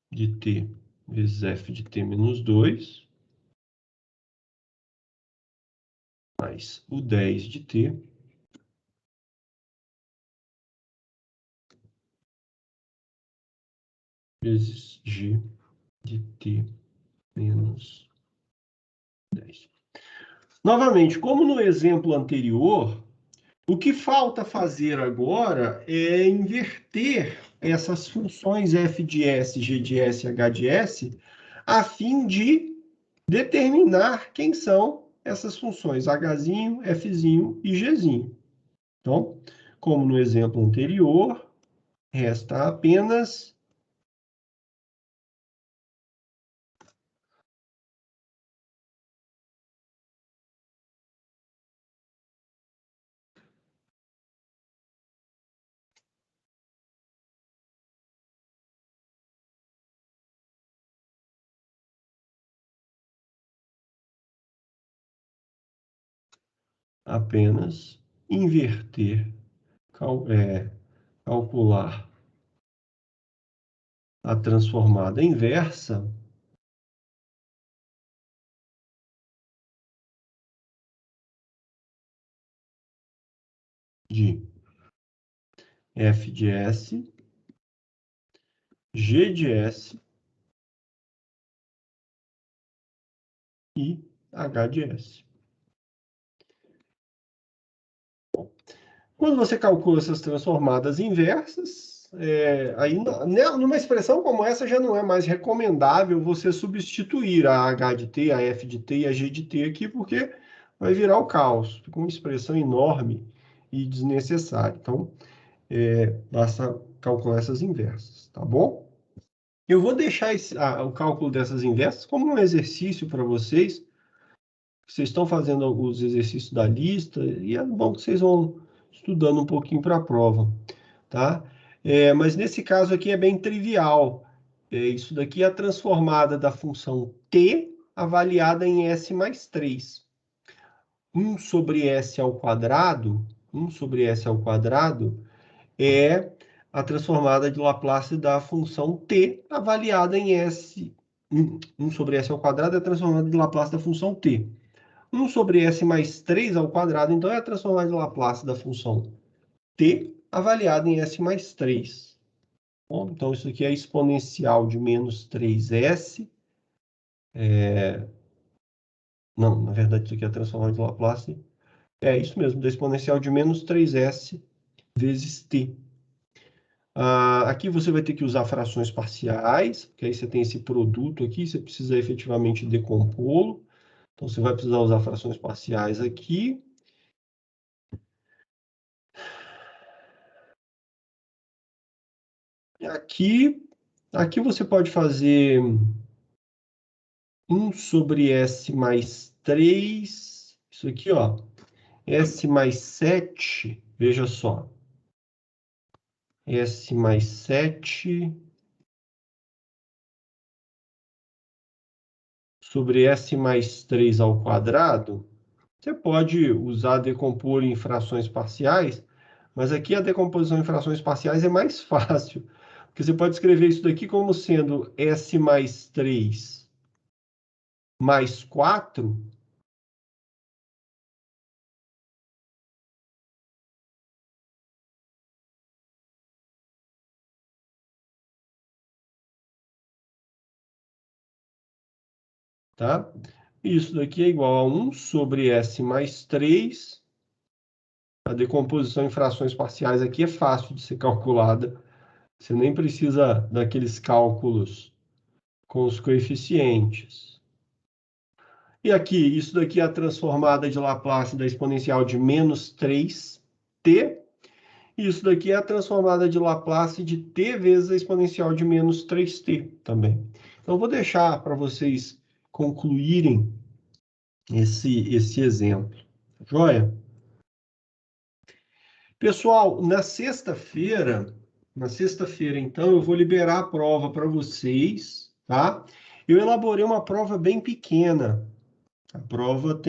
de t vezes f de t menos 2, mais o 10 de t vezes g de t menos 10. Novamente, como no exemplo anterior, o que falta fazer agora é inverter essas funções f de s, g de s, h de s, a fim de determinar quem são essas funções h'zinho, f'zinho e g'zinho. Então, como no exemplo anterior, resta apenas inverter, calcular a transformada inversa de f de s G de S e H de S. Quando você calcula essas transformadas inversas, aí numa expressão como essa já não é mais recomendável você substituir a H de T, a F de T e a G de T aqui, porque vai virar o caos. Fica uma expressão enorme e desnecessária. Então, basta calcular essas inversas, tá bom? Eu vou deixar o cálculo dessas inversas como um exercício para vocês. Vocês estão fazendo os exercícios da lista e é bom que vocês vão estudando um pouquinho para a prova, tá? Mas nesse caso aqui é bem trivial. Isso daqui é a transformada da função t avaliada em s mais 3. 1 sobre s ao quadrado, 1 sobre s ao quadrado é a transformada de Laplace da função t avaliada em s. 1 sobre s ao quadrado é a transformada de Laplace da função t. 1 sobre s mais 3 ao quadrado, então, é a transformada de Laplace da função t avaliada em s mais 3. Bom, então, isso aqui é exponencial de menos 3s. Não, na verdade, isso aqui é a transformada de Laplace. É isso mesmo, da exponencial de menos 3s vezes t. Aqui você vai ter que usar frações parciais, porque aí você tem esse produto aqui, você precisa efetivamente decompô-lo. Então, você vai precisar usar frações parciais aqui. Aqui você pode fazer 1 sobre S mais 3. Isso aqui, ó. S mais 7. Veja só. S mais 7 sobre S mais 3 ao quadrado. Você pode usar decompor em frações parciais, mas aqui a decomposição em frações parciais é mais fácil. Porque você pode escrever isso daqui como sendo S mais 3 mais 4. Tá? Isso daqui é igual a 1 sobre S mais 3. A decomposição em frações parciais aqui é fácil de ser calculada. Você nem precisa daqueles cálculos com os coeficientes. E aqui, isso daqui é a transformada de Laplace da exponencial de menos 3t. E isso daqui é a transformada de Laplace de t vezes a exponencial de menos 3t também. Então, eu vou deixar para vocês concluírem esse exemplo. Joia? Pessoal, na sexta-feira, então, eu vou liberar a prova para vocês, tá? Eu elaborei uma prova bem pequena. A prova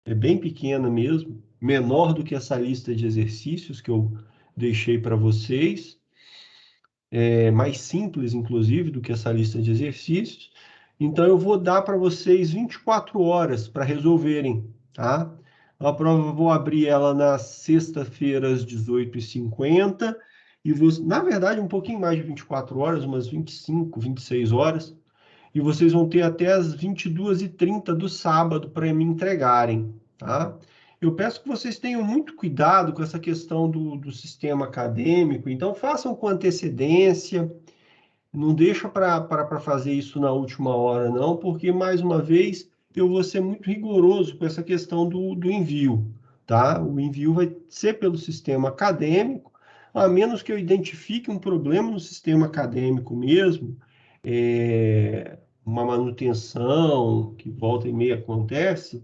é bem pequena mesmo, menor do que essa lista de exercícios que eu deixei para vocês. Mais simples, inclusive, do que essa lista de exercícios. Então, eu vou dar para vocês 24 horas para resolverem, tá? A prova, eu vou abrir ela na sexta-feira, às 18h50, e na verdade, um pouquinho mais de 24 horas, umas 25, 26 horas, e vocês vão ter até as 22h30 do sábado para me entregarem, tá? Eu peço que vocês tenham muito cuidado com essa questão do sistema acadêmico, então façam com antecedência, não deixa para fazer isso na última hora, não, porque, mais uma vez, eu vou ser muito rigoroso com essa questão do envio, tá? O envio vai ser pelo sistema acadêmico, a menos que eu identifique um problema no sistema acadêmico mesmo, uma manutenção que volta e meia acontece,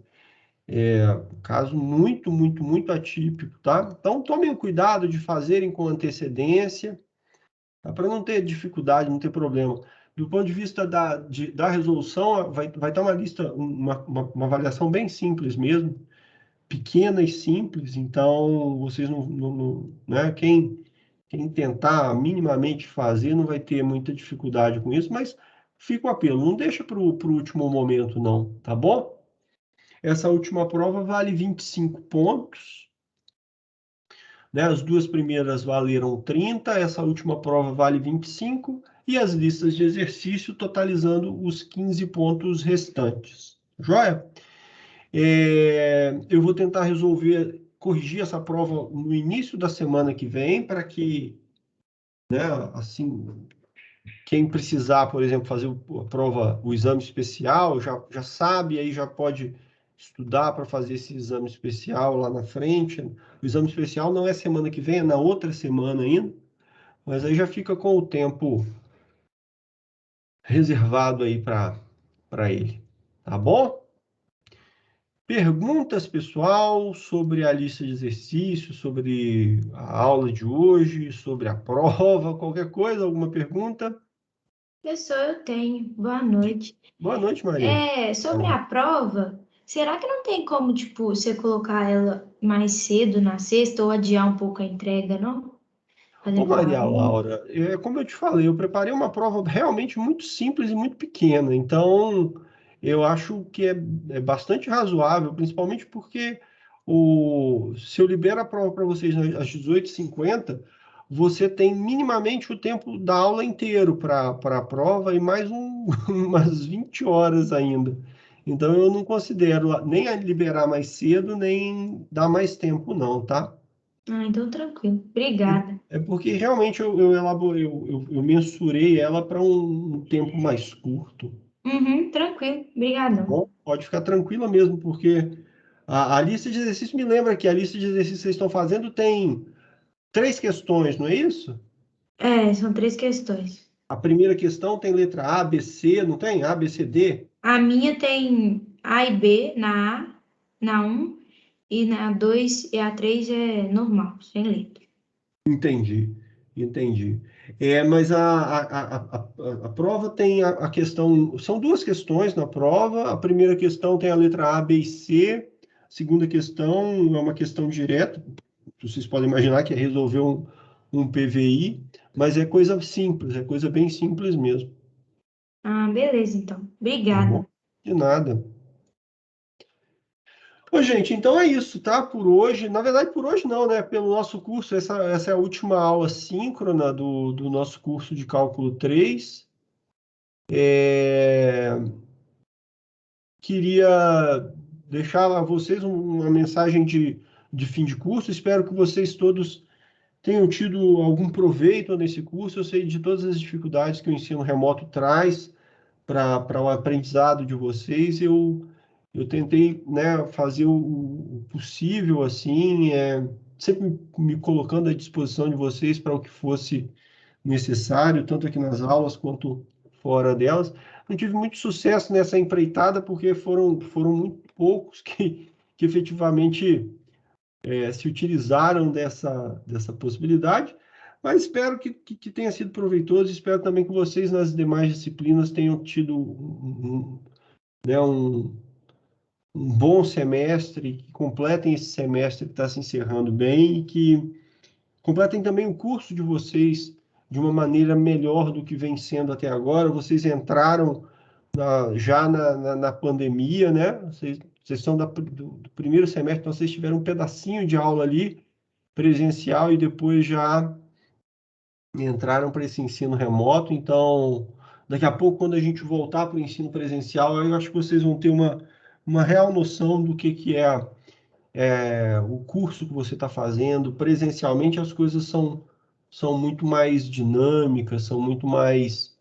um caso muito, muito, muito atípico, tá? Então, tomem cuidado de fazerem com antecedência, tá? Para não ter dificuldade, não ter problema. Do ponto de vista da resolução, vai estar uma lista, uma avaliação bem simples mesmo, pequena e simples, então vocês né? Quem tentar minimamente fazer não vai ter muita dificuldade com isso, mas fica o apelo, não deixa para o último momento, não, tá bom? Essa última prova vale 25 pontos. né? As duas primeiras valeram 30, essa última prova vale 25, e as listas de exercício totalizando os 15 pontos restantes. Joia? Eu vou tentar corrigir essa prova no início da semana que vem, para que, né, assim, quem precisar, por exemplo, fazer a prova, o exame especial, já sabe, aí já pode estudar para fazer esse exame especial lá na frente. O exame especial não é semana que vem, é na outra semana ainda, mas aí já fica com o tempo reservado aí para ele. Tá bom? Perguntas, pessoal, sobre a lista de exercícios, sobre a aula de hoje, sobre a prova, qualquer coisa, alguma pergunta? Pessoal, eu tenho. Boa noite. Boa noite, Maria. Sobre a prova, será que não tem como, tipo, você colocar ela mais cedo na sexta ou adiar um pouco a entrega, não? Fazer Ô, com Maria aluno? Laura, como eu te falei, eu preparei uma prova realmente muito simples e muito pequena, então eu acho que é bastante razoável, principalmente porque se eu libero a prova para vocês às 18h50, você tem minimamente o tempo da aula inteiro para a prova e mais umas 20 horas ainda. Então eu não considero nem a liberar mais cedo, nem dar mais tempo, não, tá? Ah, então tranquilo. Obrigada. É porque realmente eu elaborei, eu mensurei ela para um tempo mais curto, Uhum, tranquilo. tá Obrigadão. bom? Pode ficar tranquila mesmo, porque a lista de exercícios me lembra que a lista de exercícios que vocês estão fazendo tem 3 questões, não é isso? São 3 questões. A primeira questão tem letra A, B, C, não tem? A, B, C, D? A minha tem A e B na A, na um e na 2 e a 3 é normal, sem letra. Entendi, entendi. Mas a prova tem a questão. São 2 questões na prova. A primeira questão tem a letra A, B e C. A segunda questão é uma questão direta. Vocês podem imaginar que é resolver um PVI, mas é coisa simples, é coisa bem simples mesmo. Ah, beleza, então. Tá bom? Obrigada. De nada. Ô, gente, então é isso, tá? Por hoje. Na verdade, por hoje não, né? Pelo nosso curso, essa é a última aula síncrona do nosso curso de cálculo 3. Queria deixar a vocês uma mensagem de fim de curso. Espero que vocês todos tenham tido algum proveito nesse curso. Eu sei de todas as dificuldades que o ensino remoto traz para o aprendizado de vocês. Eu tentei, né, fazer o possível, assim, sempre me colocando à disposição de vocês para o que fosse necessário, tanto aqui nas aulas quanto fora delas. Não tive muito sucesso nessa empreitada, porque foram muito poucos que efetivamente se utilizaram dessa possibilidade, mas espero que tenha sido proveitoso, espero também que vocês nas demais disciplinas tenham tido né, um bom semestre, que completem esse semestre que está se encerrando bem e que completem também o curso de vocês de uma maneira melhor do que vem sendo até agora. Vocês entraram já na pandemia, né? Vocês são do primeiro semestre, então vocês tiveram um pedacinho de aula ali presencial e depois já entraram para esse ensino remoto. Então, daqui a pouco, quando a gente voltar para o ensino presencial, eu acho que vocês vão ter uma real noção do que é o curso que você está fazendo. Presencialmente, as coisas são muito mais dinâmicas, são muito mais.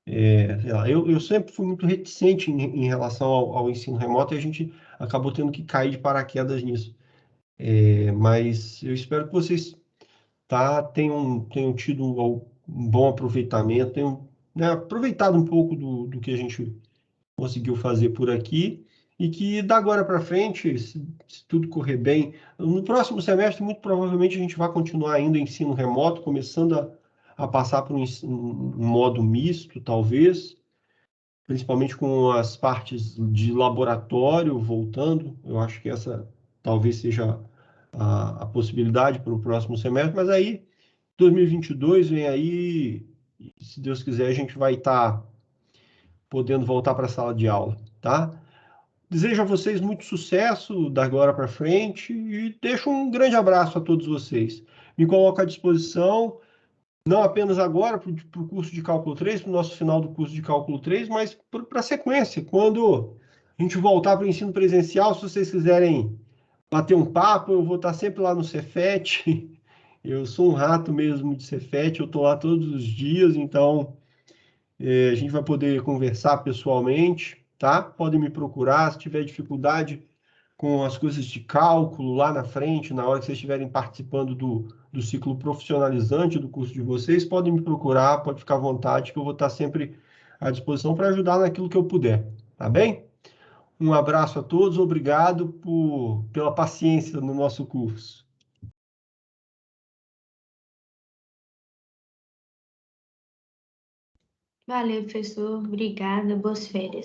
Sei lá, eu sempre fui muito reticente em relação ao ensino remoto e a gente acabou tendo que cair de paraquedas nisso. Mas eu espero que vocês tenham tido um bom aproveitamento, tenham, né, aproveitado um pouco do que a gente conseguiu fazer por aqui e que da agora para frente, se tudo correr bem, no próximo semestre, muito provavelmente a gente vai continuar ainda em ensino remoto, começando a passar para um modo misto, talvez, principalmente com as partes de laboratório voltando. Eu acho que essa talvez seja a possibilidade para o próximo semestre, mas aí 2022 vem aí, e, se Deus quiser, a gente vai estar podendo voltar para a sala de aula, tá? Desejo a vocês muito sucesso da agora para frente e deixo um grande abraço a todos vocês. Me coloco à disposição, não apenas agora para o curso de Cálculo 3, para o nosso final do curso de Cálculo 3, mas para a sequência, quando a gente voltar para o ensino presencial, se vocês quiserem bater um papo, eu vou estar sempre lá no Cefet. Eu sou um rato mesmo de Cefet, eu estou lá todos os dias, então a gente vai poder conversar pessoalmente, tá? Podem me procurar se tiver dificuldade com as coisas de cálculo lá na frente, na hora que vocês estiverem participando do ciclo profissionalizante do curso de vocês, podem me procurar, pode ficar à vontade, que eu vou estar sempre à disposição para ajudar naquilo que eu puder, tá bem? Um abraço a todos, obrigado pela paciência no nosso curso. Valeu, professor. Obrigada. Boas férias.